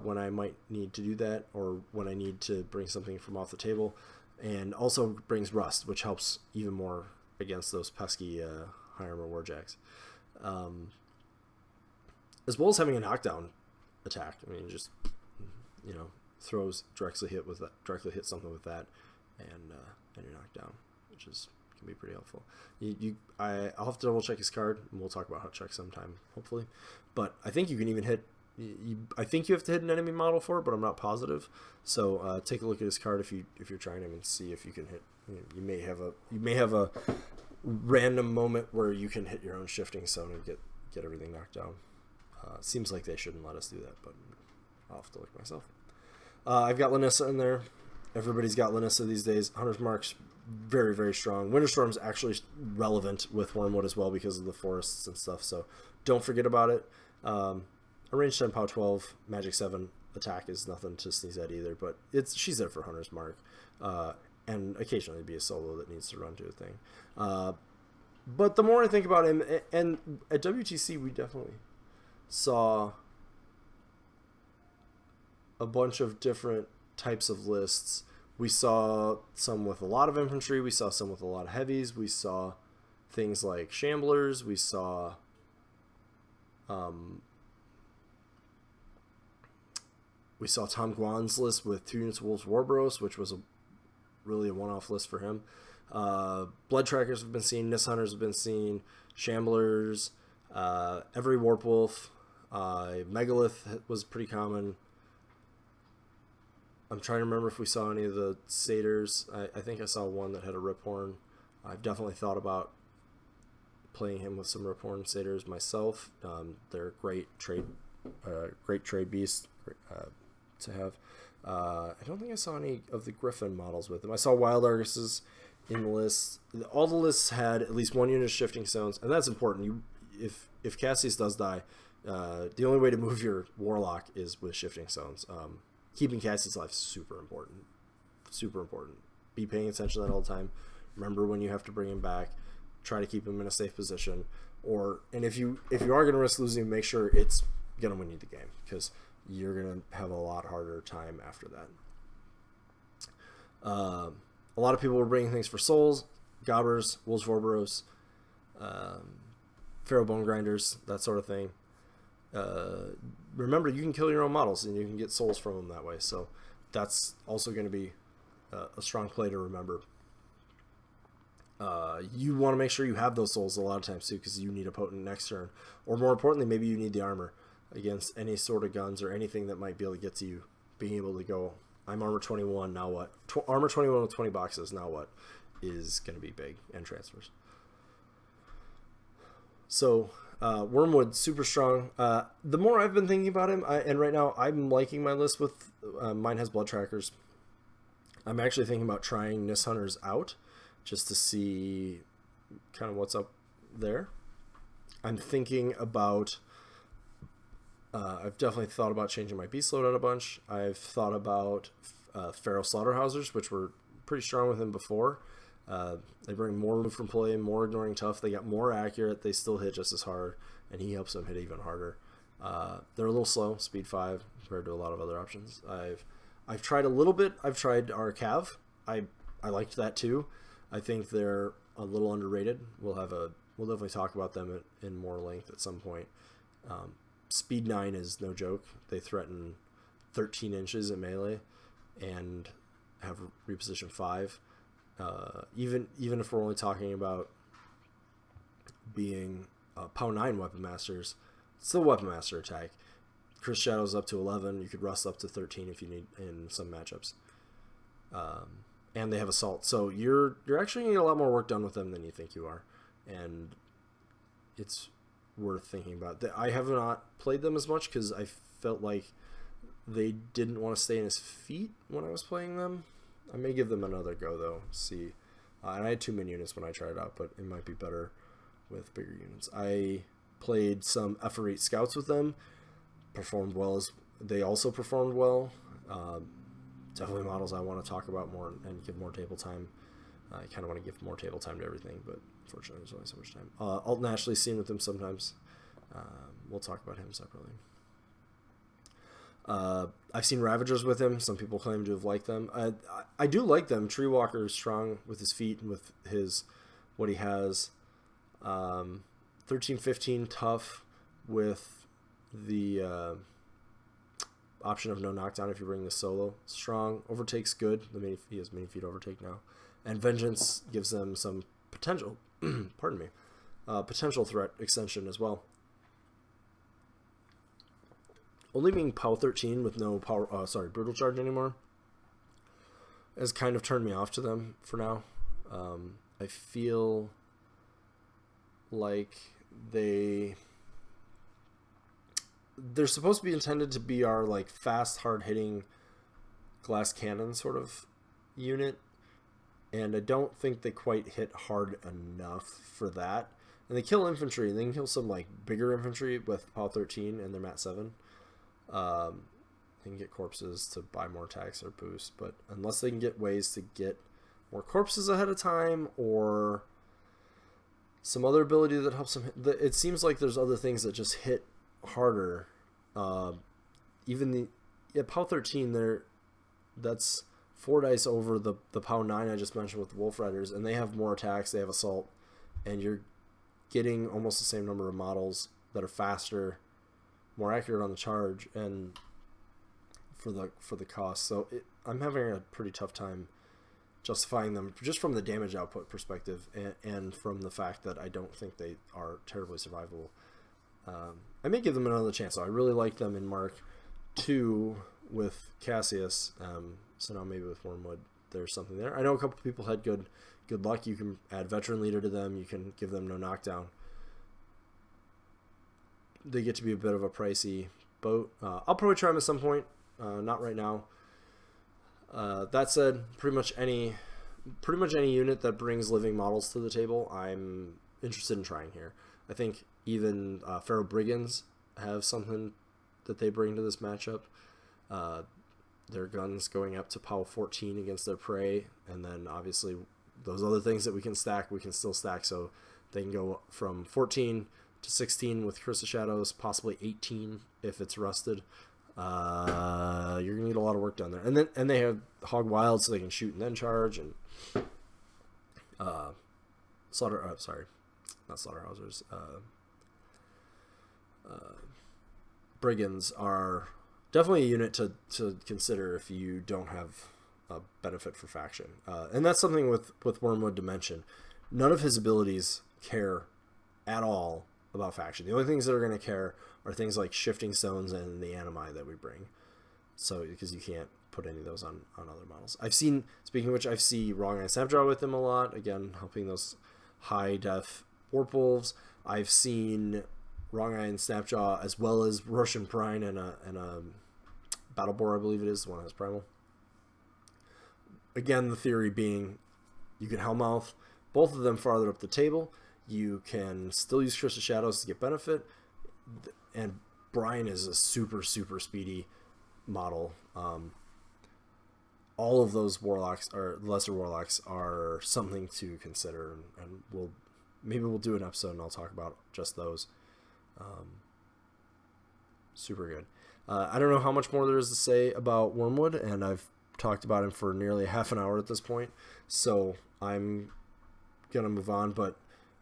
S1: when I might need to do that, or when I need to bring something from off the table, and also brings rust, which helps even more against those pesky high armor warjacks, as well as having a knockdown attack. I mean, just throws directly hit something with that, and you're knocked down, which can be pretty helpful. I'll have to double check his card, and we'll talk about Hutchuck sometime, hopefully. But I think you can even hit. I think you have to hit an enemy model for it, but I'm not positive. So take a look at his card if you're trying him and see if you can hit. You may have a random moment where you can hit your own shifting stone and get everything knocked down. Seems like they shouldn't let us do that, but I'll have to look myself. I've got Lanissa in there. Everybody's got Lanissa these days. Hunter's Mark's very, very strong. Winterstorm's actually relevant with Wormwood as well because of the forests and stuff, so don't forget about it. A range 10 POW 12 Magic 7 attack is nothing to sneeze at either, but she's there for Hunter's Mark, and occasionally be a solo that needs to run to a thing. But the more I think about him, and at WTC we definitely saw a bunch of different types of lists. We saw some with a lot of infantry. We saw some with a lot of heavies. We saw things like Shamblers. We saw Tom Guan's list with 2 units of Wolves Warbros, which was really a one-off list for him. Blood Trackers have been seen. Nis Hunters have been seen. Shamblers. Every Warpwolf. Megalith was pretty common. I'm trying to remember if we saw any of the Satyrs. I think I saw one that had a Riphorn. I've definitely thought about playing him with some Riphorn Satyrs myself. They're great trade beasts to have. I don't think I saw any of the Griffin models with them. I saw Wild Arguses in the list. All the lists had at least 1 unit of shifting stones, and that's important. if Cassius does die, the only way to move your Warlock is with Shifting Stones. Keeping Cassius alive is super important. Super important. Be paying attention to that all the time. Remember when you have to bring him back. Try to keep him in a safe position. And if you are going to risk losing, make sure it's going to win you the game, because you're going to have a lot harder time after that. A lot of people were bringing things for souls, Gobbers, Wolves Vorberos, Pharaoh Bone Grinders, that sort of thing. Remember, you can kill your own models and you can get souls from them that way, so that's also going to be a strong play to remember. You want to make sure you have those souls a lot of times too, because you need a potent next turn, or more importantly, maybe you need the armor against any sort of guns or anything that might be able to get to you. Being able to go, I'm armor 21, now what? Armor 21 with 20 boxes, now what? Is going to be big, and transfers. So Wormwood, super strong. The more I've been thinking about him, and right now I'm liking my list with mine has blood trackers. I'm actually thinking about trying Nis Hunters out just to see kind of what's up there. I'm thinking about I've definitely thought about changing my beast loadout a bunch. I've thought about Pharaoh Slaughterhousers, which were pretty strong with him before. They bring more move from play, more ignoring tough. They got more accurate. They still hit just as hard, and he helps them hit even harder. They're a little slow, speed 5 compared to a lot of other options. I've tried a little bit. I've tried our Cav. I liked that too. I think they're a little underrated. We'll definitely talk about them in more length at some point. Speed 9 is no joke. They threaten 13 inches in melee and have reposition 5. Even if we're only talking about being POW 9 Weapon Masters, it's still Weapon Master attack. Chris Shadow's up to 11. You could rust up to 13 if you need in some matchups. And they have Assault. So you're actually going to get a lot more work done with them than you think you are. And it's worth thinking about. I have not played them as much because I felt like they didn't want to stay in his feet when I was playing them. I may give them another go, though. See. And I had 2 min units when I tried it out, but it might be better with bigger units. I played some F8 Scouts with them. Performed well. They also performed well. Definitely models I want to talk about more and give more table time. I kind of want to give more table time to everything, but unfortunately there's only so much time. Alton Ashley's seen with them sometimes. We'll talk about him separately. I've seen Ravagers with him. Some people claim to have liked them. I do like them. Tree Walker is strong with his feet and with what he has. 13-15 tough with the option of no knockdown if you bring the solo. Strong. Overtake's good. He has mini feet overtake now. And Vengeance gives them some potential, pardon me, potential threat extension as well. Only being POW 13 with no Brutal Charge anymore has kind of turned me off to them for now. I feel like they're supposed to be intended to be our like fast, hard-hitting glass cannon sort of unit, and I don't think they quite hit hard enough for that. And they kill infantry, and they can kill some like bigger infantry with POW 13 and their MAT 7. They can get corpses to buy more attacks or boost, but unless they can get ways to get more corpses ahead of time or some other ability that helps them hit, it seems like there's other things that just hit harder. Even the POW 13 there, that's 4 dice over the POW 9 I just mentioned with the Wolf Riders, and they have more attacks, they have assault, and you're getting almost the same number of models that are faster, more accurate on the charge, and for the cost. So I'm having a pretty tough time justifying them just from the damage output perspective, and from the fact that I don't think they are terribly survivable. I may give them another chance. So I really like them in Mark 2 with Cassius. So now maybe with Wormwood there's something there. I know a couple people had good luck. You can add Veteran Leader to them. You can give them no knockdown. They get to be a bit of a pricey boat. I'll probably try them at some point. Not right now. That said, pretty much any unit that brings living models to the table, I'm interested in trying here. I think even Pharaoh Brigands have something that they bring to this matchup. Their guns going up to POW 14 against their prey, and then obviously those other things that we can stack, we can still stack, so they can go from 14 to 16 with Curse of Shadows, possibly 18 if it's rusted. You're gonna need a lot of work down there, and they have Hog Wild, so they can shoot and then charge, and Slaughterhousers. Brigands are definitely a unit to consider if you don't have a benefit for faction. And that's something with Wormwood to mention. None of his abilities care at all about faction. The only things that are going to care are things like Shifting Stones and the Animi that we bring. So, because you can't put any of those on other models. Speaking of which, I see Wrong Eye Snapjaw with them a lot. Again, helping those high def Warp Wolves. I've seen Wrong Eye and Snapjaw as well as Roshan Prine and a Battle Boar, I believe it is, the one that has Primal. Again, the theory being you can Hellmouth both of them farther up the table. You can still use Curse of Shadows to get benefit. And Brian is a super, super speedy model. All of those Warlocks, or lesser Warlocks, are something to consider. And maybe we'll do an episode and I'll talk about just those. Super good. I don't know how much more there is to say about Wormwood, and I've talked about him for nearly half an hour at this point, so I'm gonna move on. But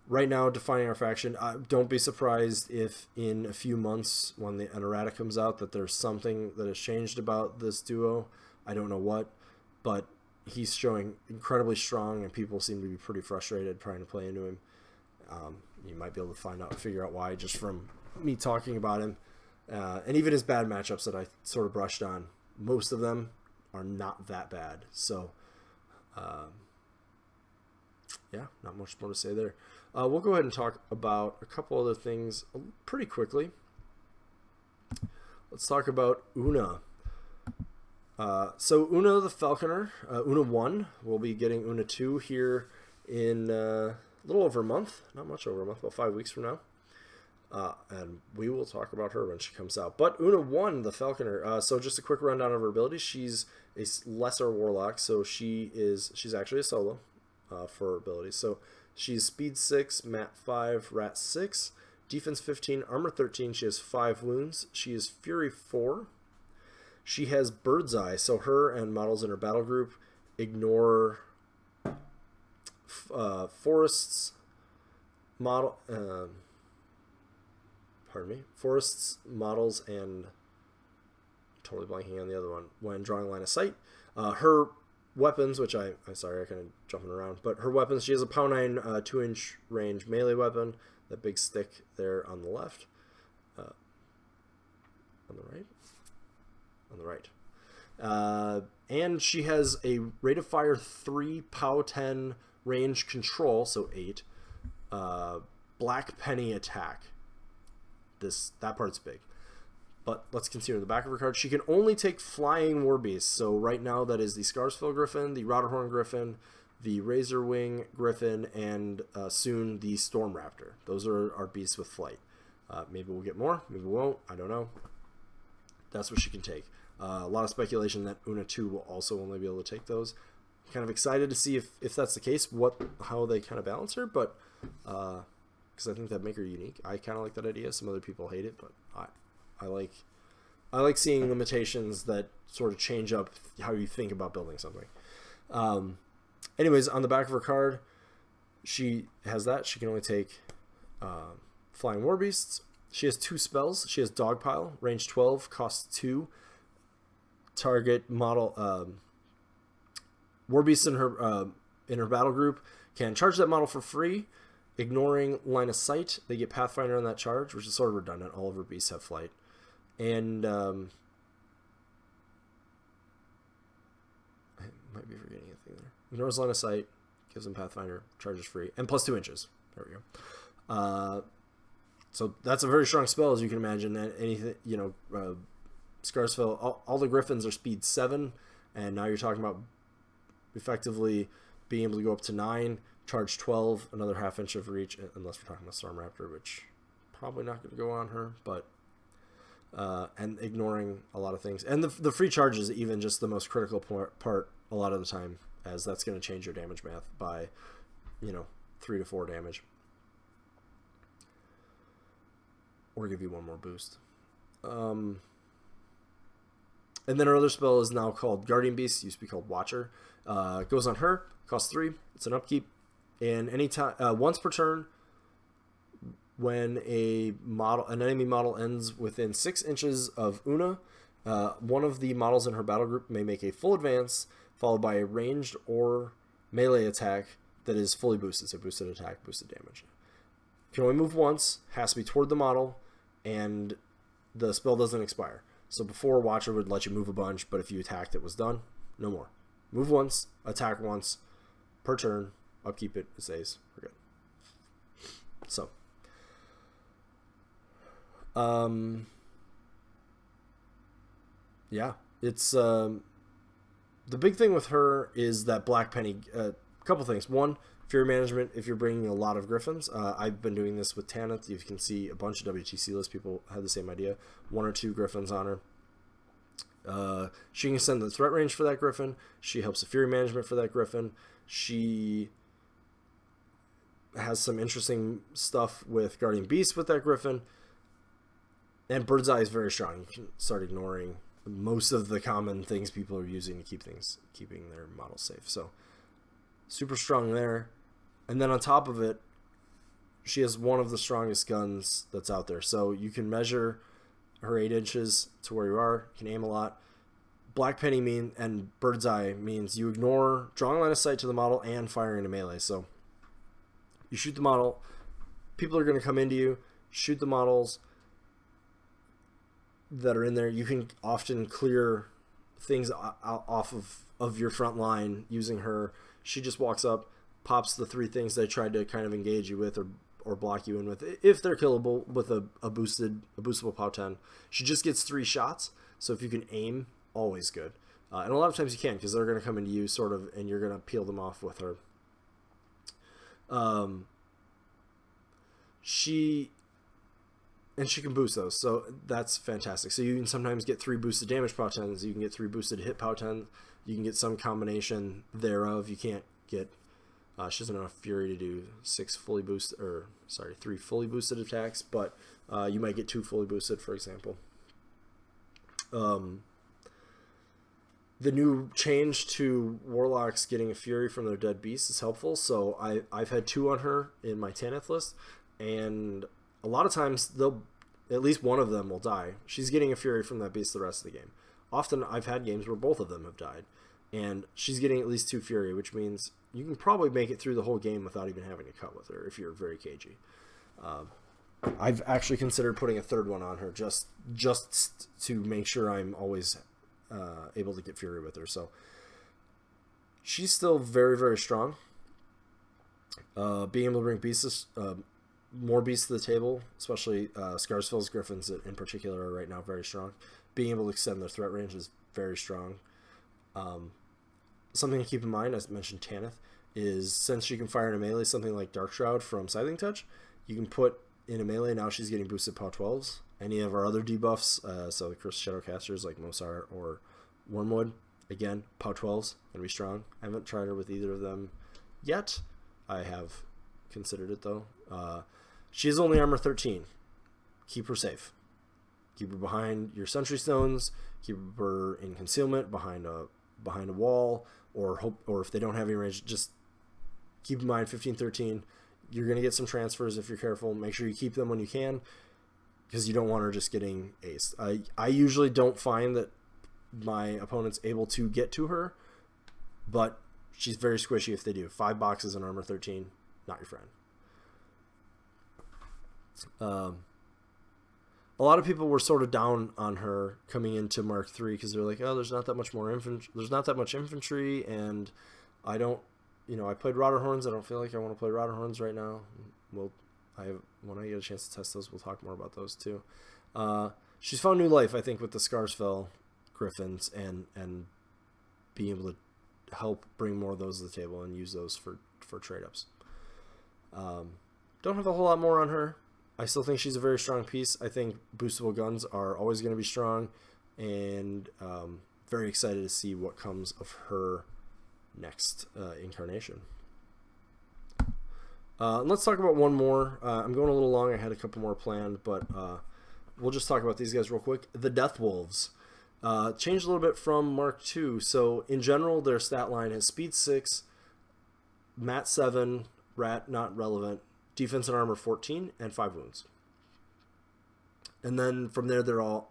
S1: right now, defining our faction, don't be surprised if in a few months when an errata comes out that there's something that has changed about this duo. I don't know what, but he's showing incredibly strong, and people seem to be pretty frustrated trying to play into him. You might be able to figure out why just from me talking about him. And even his bad matchups that I sort of brushed on, most of them are not that bad. So, yeah, not much more to say there. We'll go ahead and talk about a couple other things pretty quickly. Let's talk about Una. So Una the Falconer, Una 1, we'll be getting Una 2 here in a little over a month. Not much over a month, about 5 weeks from now. And we will talk about her when she comes out. But Una 1, the Falconer, so just a quick rundown of her abilities. She's a lesser Warlock, so she's actually a solo for her abilities. So she's Speed 6, Mat 5, Rat 6, Defense 15, Armor 13. She has 5 wounds. She is Fury 4. She has Bird's Eye, so her and models in her battle group ignore forests, forests, models, and totally blanking on the other one when drawing line of sight. Her weapons, which I'm sorry, I kind of jumping around, but her weapons, she has a POW 9 2-inch range melee weapon, that big stick there on the left, on the right, and she has a rate of fire 3, POW 10 range control, so 8, Black Penny attack. That part's big. But let's continue. The back of her card, she can only take flying war beasts. So right now that is the Scarsfell Griffin, the Rotterhorn Griffin, the Razorwing Griffin, and soon the Storm Raptor. Those are our beasts with flight. Maybe we'll get more, maybe we won't, I don't know. That's what she can take. A lot of speculation that Una 2 will also only be able to take those. Kind of excited to see if that's the case, how they kind of balance her, but because I think that'd make her unique. I kind of like that idea. Some other people hate it, but I like seeing limitations that sort of change up how you think about building something. Anyways, on the back of her card, she has that. She can only take flying war beasts. She has 2 spells. She has Dogpile, range 12, cost 2. Target model war beasts in her battle group can charge that model for free. Ignoring line of sight, they get Pathfinder on that charge, which is sort of redundant. All of her beasts have flight. And I might be forgetting anything there. Ignores line of sight, gives them Pathfinder, charges free, and plus 2 inches. There we go. So that's a very strong spell, as you can imagine. Anything, Scarsfell, all the Griffins are speed 7, and now you're talking about effectively being able to go up to 9. charge 12, another half inch of reach, unless we're talking about Storm Raptor, which probably not going to go on her, but and ignoring a lot of things. And the free charge is even just the most critical part a lot of the time, as that's going to change your damage math by, 3 to 4 damage. Or give you one more boost. And then our other spell is now called Guardian Beast. It used to be called Watcher. It goes on her. Costs 3. It's an upkeep. And anytime once per turn, when an enemy model ends within 6 inches of Una, one of the models in her battle group may make a full advance, followed by a ranged or melee attack that is fully boosted. So boosted attack, boosted damage. Can only move once. Has to be toward the model, and the spell doesn't expire. So before, Watcher would let you move a bunch, but if you attacked, it was done. No more. Move once, attack once, per turn, upkeep it, it stays. We're good. So, yeah, it's, the big thing with her is that Black Penny, a couple things. One, Fury management, if you're bringing a lot of Griffins. I've been doing this with Tanith. You can see a bunch of WTC list people have the same idea. 1 or 2 Griffins on her. She can send the threat range for that Griffin. She helps the Fury management for that Griffin. She has some interesting stuff with Guardian Beast with that Griffin. And Bird's Eye is very strong. You can start ignoring most of the common things people are using to keeping their models safe. So, super strong there. And then on top of it, she has one of the strongest guns that's out there. So you can measure her 8 inches to where you are. You can aim a lot. Black Penny and Bird's Eye means you ignore drawing line of sight to the model and firing a melee. So you shoot the model. People are going to come into you. Shoot the models that are in there. You can often clear things off of your front line using her. She just walks up, pops the 3 things they tried to kind of engage you with or block you in with, if they're killable with a boostable POW 10. She just gets 3 shots, so if you can aim, always good. And a lot of times you can, because they're going to come into you sort of, and you're going to peel them off with her. She can boost those, so that's fantastic. So you can sometimes get 3 boosted damage POW 10s, you can get 3 boosted hit POW 10s, you can get some combination thereof. You can't get, she doesn't have enough Fury to do 3 fully boosted attacks, but you might get 2 fully boosted, for example. The new change to Warlocks getting a Fury from their dead beast is helpful. So I've had 2 on her in my Tanith list, and a lot of times at least one of them will die. She's getting a Fury from that beast the rest of the game. Often I've had games where both of them have died, and she's getting at least 2 Fury, which means you can probably make it through the whole game without even having to cut with her if you're very cagey. I've actually considered putting a 3rd one on her just to make sure I'm always able to get Fury with her. So she's still very, very strong. Being able to bring beasts, more beasts to the table, especially Scarsfell's Griffins in particular are right now very strong. Being able to extend their threat range is very strong. Something to keep in mind, as I mentioned Tanith, is since she can fire in a melee, something like Dark Shroud from Scything Touch, you can put in a melee. Now she's getting boosted POW 12s. Any of our other debuffs, so the Cursed Shadowcasters like Mosar or Wormwood, again, POW 12s, going to be strong. I haven't tried her with either of them yet. I have considered it, though. She is only armor 13. Keep her safe. Keep her behind your Sentry Stones. Keep her in concealment behind a wall, or if they don't have any range, just keep in mind 15-13. You're going to get some transfers if you're careful. Make sure you keep them when you can, because you don't want her just getting aced. I usually don't find that my opponent's able to get to her, but she's very squishy if they do. 5 boxes in armor 13, not your friend. A lot of people were sort of down on her coming into Mark III because they're like, oh, there's not that much more infantry. There's not that much infantry, and I don't, I played Rotterhorns. I don't feel like I want to play Rotterhorns right now. When I get a chance to test those, we'll talk more about those too. She's found new life, I think, with the Scarsfell Griffins and being able to help bring more of those to the table and use those for trade ups. Don't have a whole lot more on her. I still think she's a very strong piece. I think boostable guns are always going to be strong, and very excited to see what comes of her next incarnation. Let's talk about one more. I'm going a little long. I had a couple more planned, but we'll just talk about these guys real quick. The Death Wolves. Changed a little bit from Mark II. So in general, their stat line has speed 6, mat 7, rat not relevant, defense and armor 14, and 5 wounds. And then from there, they're all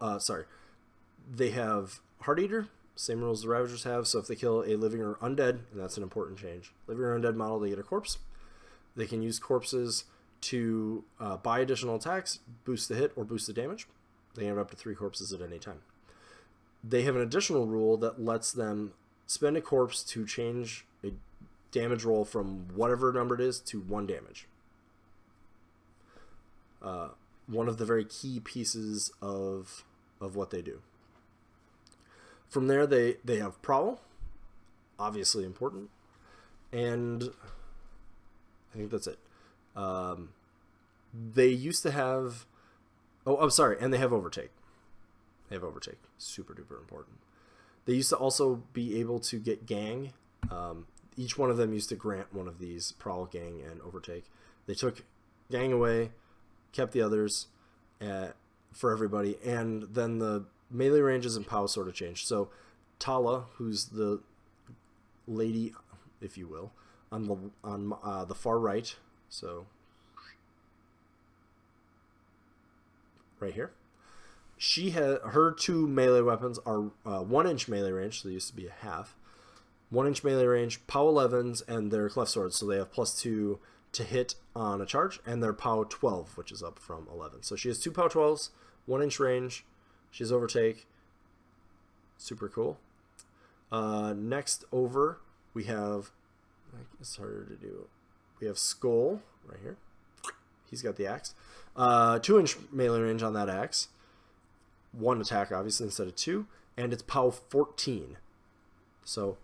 S1: they have Heart Eater, same rules the Ravagers have. So if they kill a living or undead, and that's an important change, living or undead model, they get a corpse. They can use corpses to buy additional attacks, boost the hit, or boost the damage. They can have up to 3 corpses at any time. They have an additional rule that lets them spend a corpse to change a damage roll from whatever number it is to 1 damage. One of the very key pieces of what they do. From there, they have Prowl, obviously important, and I think that's it. They used to have... Oh, I'm sorry, and they have Overtake. They have Overtake. Super duper important. They used to also be able to get Gang. Each one of them used to grant one of these, Prowl, Gang, and Overtake. They took Gang away, kept the others for everybody, and then the melee ranges and POW sort of changed. So Tala, who's the lady, if you will, on the far right, so right here, she had her 2 melee weapons are 1-inch melee range, so they used to be a half. 1-inch melee range, POW 11s, and their cleft swords, so they have +2 to hit on a charge, and their POW 12, which is up from 11. So she has 2 POW 12s, 1-inch range. She has Overtake. Super cool. Next over, we have, it's harder to do. We have Skull right here. He's got the axe. 2-inch melee range on that axe. 1 attack, obviously, instead of 2. And it's POW 14. So,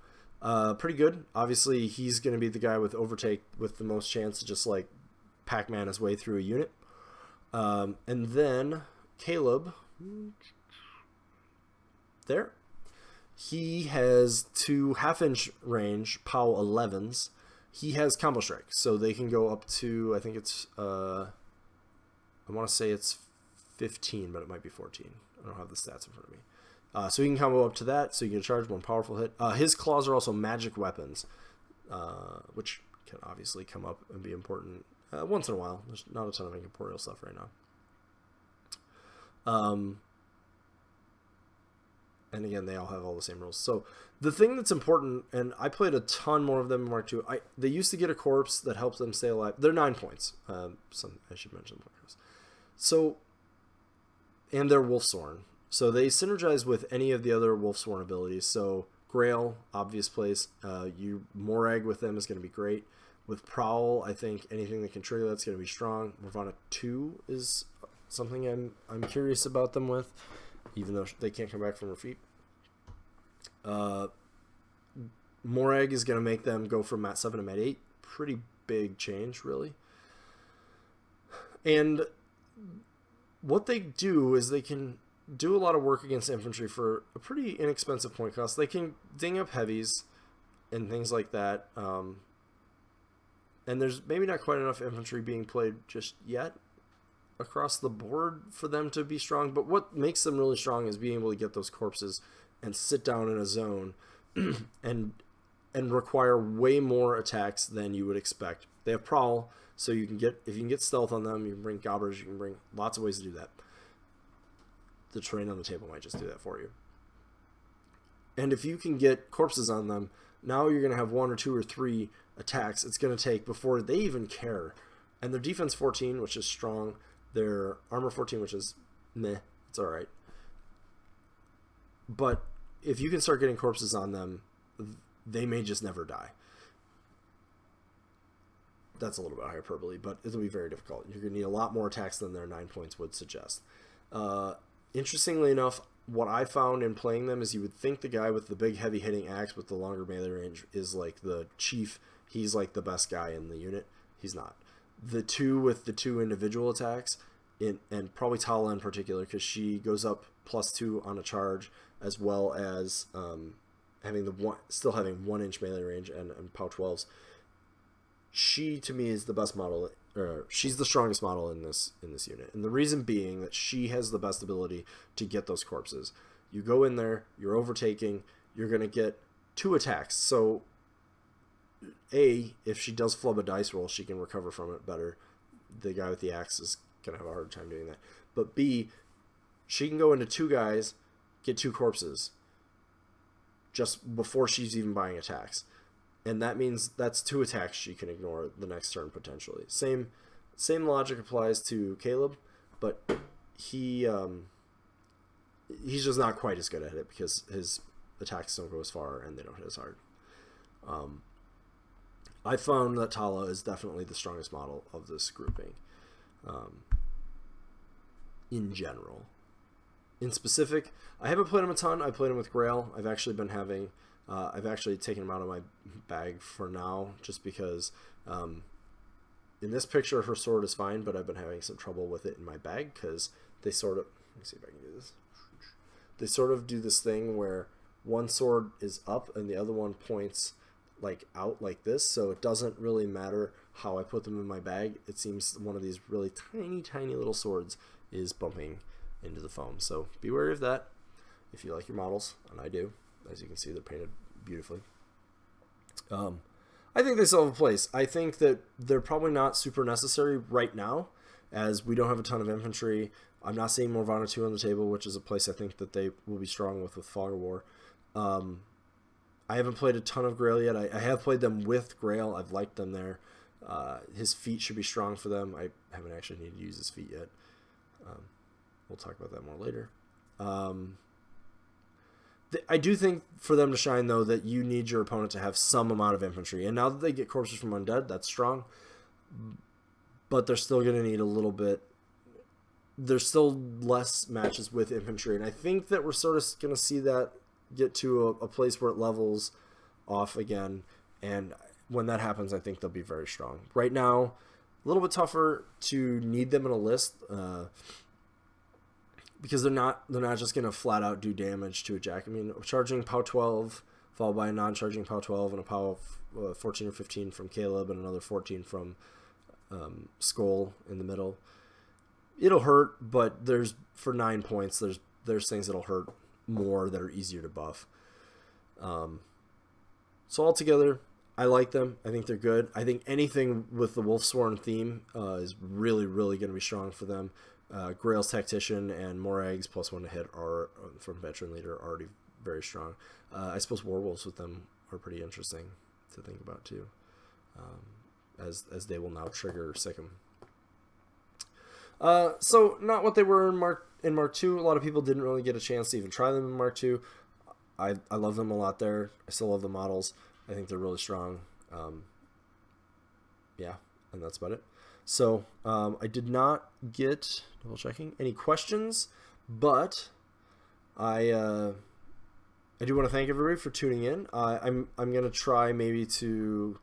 S1: pretty good. Obviously, he's going to be the guy with Overtake with the most chance to just, like, Pac-Man his way through a unit. And then Caleb, there. He has 2 half-inch range POW 11s. He has Combo Strike, so they can go up to, I think it's, I want to say it's 15, but it might be 14. I don't have the stats in front of me. So you can combo up to that, so you can charge 1 powerful hit. His claws are also magic weapons, which can obviously come up and be important once in a while. There's not a ton of incorporeal stuff right now. And again, they all have all the same rules. So the thing that's important, and I played a ton more of them in Mark II, they used to get a corpse that helps them stay alive. They're 9 points. I should mention them. So, and they're Wolfsworn. So they synergize with any of the other Wolfsworn abilities. So Grail, obvious place. Morag with them is going to be great. With Prowl, I think anything that can trigger that's going to be strong. Nirvana 2 is something I'm curious about them with, even though they can't come back from their feet. Morag is going to make them go from mat 7 to mat 8. Pretty big change, really. And what they do is they can do a lot of work against infantry for a pretty inexpensive point cost. They can ding up heavies and things like that. And there's maybe not quite enough infantry being played just yet across the board for them to be strong. But what makes them really strong is being able to get those corpses and sit down in a zone and require way more attacks than you would expect. They have Prowl, so you can get, if you can get stealth on them, you can bring gobbers, you can bring lots of ways to do that. The terrain on the table might just do that for you. And if you can get corpses on them, now you're going to have 1 or 2 or 3 attacks it's going to take before they even care. And their defense 14, which is strong. Their armor 14, which is meh. It's alright. But if you can start getting corpses on them, they may just never die. That's a little bit hyperbole, but it'll be very difficult. You're going to need a lot more attacks than their 9 points would suggest. Interestingly enough, what I found in playing them is you would think the guy with the big heavy hitting axe with the longer melee range is like the chief. He's like the best guy in the unit. He's not. the two with the 2 individual attacks, and probably Tala in particular, because she goes up +2 on a charge, as well as still having 1-inch melee range and POW 12s. She, to me, is the best model. She's the strongest model in this unit, and the reason being that she has the best ability to get those corpses. You go in there, you're overtaking, you're going to get 2 attacks. So, A, if she does flub a dice roll, she can recover from it better. The guy with the axe is going to have a hard time doing that. But B, she can go into 2 guys, get 2 corpses just before she's even buying attacks. And that means that's 2 attacks she can ignore the next turn potentially. Same logic applies to Caleb, but he's just not quite as good at it because his attacks don't go as far and they don't hit as hard. I found that Tala is definitely the strongest model of this grouping. In general. In specific, I haven't played him a ton. I played him with Grail. I've actually taken him out of my bag for now, just because in this picture her sword is fine, but I've been having some trouble with it in my bag because they sort of, let me see if I can do this. They sort of do this thing where one sword is up and the other one points like out like this, so it doesn't really matter how I put them in my bag. It seems one of these really tiny little swords is bumping into the foam, so be wary of that if you like your models, and I do. As you can see, they're painted beautifully. I think they still have a place. I think that they're probably not super necessary right now, as we don't have a ton of infantry. I'm not seeing Morvana 2 on the table, which is a place I think that they will be strong with Fog of War. I haven't played a ton of Grail yet. I have played them with Grail. I've liked them there. His feet should be strong for them. I haven't actually needed to use his feet yet. We'll talk about that more later. I do think for them to shine, though, that you need your opponent to have some amount of infantry. And now that they get corpses from undead, that's strong. But they're still going to need a little bit. There's still less matches with infantry. And I think that we're sort of going to see that get to a place where it levels off again. And when that happens, I think they'll be very strong. Right now, a little bit tougher to need them in a list. Because they're not just going to flat out do damage to a jack. I mean, charging POW 12 followed by a non-charging POW 12 and a POW 14 or 15 from Caleb and another 14 from Skull in the middle. It'll hurt, but for 9 points, there's things that'll hurt more that are easier to buff. So altogether, I like them. I think they're good. I think anything with the Wolfsworn theme is really, really going to be strong for them. Grail's Tactician and Morag's +1 to hit are from Veteran Leader are already very strong. I suppose Werewolves with them are pretty interesting to think about too, as they will now trigger Sikkim. So not what they were in Mark II. A lot of people didn't really get a chance to even try them in Mark II. I love them a lot there. I still love the models. I think they're really strong. Yeah, and that's about it. So I did not get, double checking, any questions, but I do want to thank everybody for tuning in. I'm going to try maybe to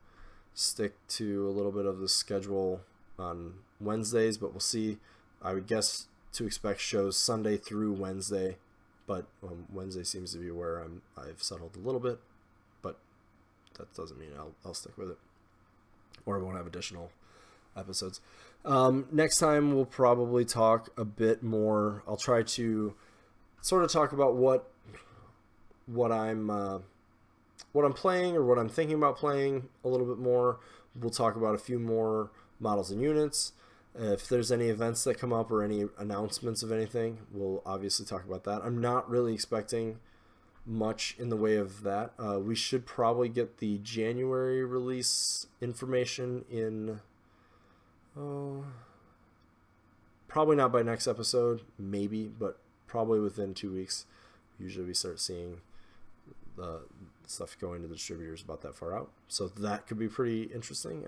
S1: stick to a little bit of the schedule on Wednesdays, but we'll see. I would guess to expect shows Sunday through Wednesday, but Wednesday seems to be where I've settled a little bit, but that doesn't mean I'll stick with it, or I won't have additional episodes. Next time we'll probably talk a bit more. I'll try to sort of talk about what I'm playing or what I'm thinking about playing a little bit more. We'll talk about a few more models and units. If there's any events that come up or any announcements of anything, we'll obviously talk about that. I'm not really expecting much in the way of that. We should probably get the January release information in probably not by next episode, maybe, but probably within 2 weeks. Usually we start seeing the stuff going to the distributors about that far out, so that could be pretty interesting.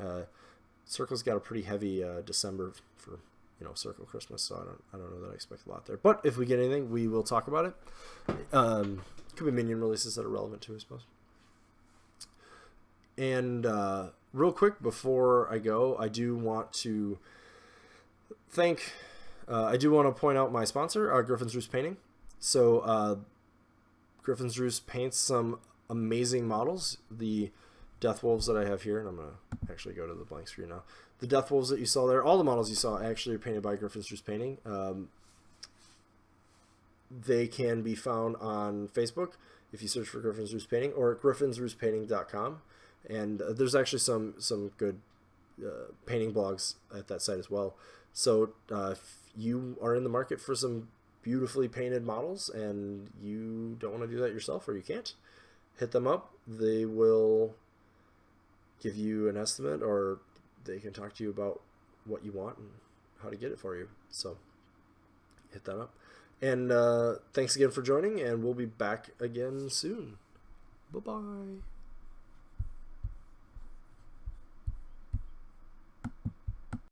S1: Circle's got a pretty heavy December for Circle Christmas, so I don't know that I expect a lot there, but if we get anything, we will talk about it. Could be minion releases that are relevant too, I suppose. And real quick before I go, I do want to point out my sponsor, Griffin's Roost Painting. So Griffin's Roost paints some amazing models. The Death Wolves that I have here, and I'm going to actually go to the blank screen now. The Death Wolves that you saw there, all the models you saw actually are painted by Griffin's Roost Painting. They can be found on Facebook if you search for Griffin's Roost Painting, or at griffinsroostpainting.com. And there's actually some good painting blogs at that site as well. So if you are in the market for some beautifully painted models and you don't want to do that yourself, or you can't, hit them up. They will give you an estimate, or they can talk to you about what you want and how to get it for you. So hit that up. And thanks again for joining, and we'll be back again soon. Bye-bye.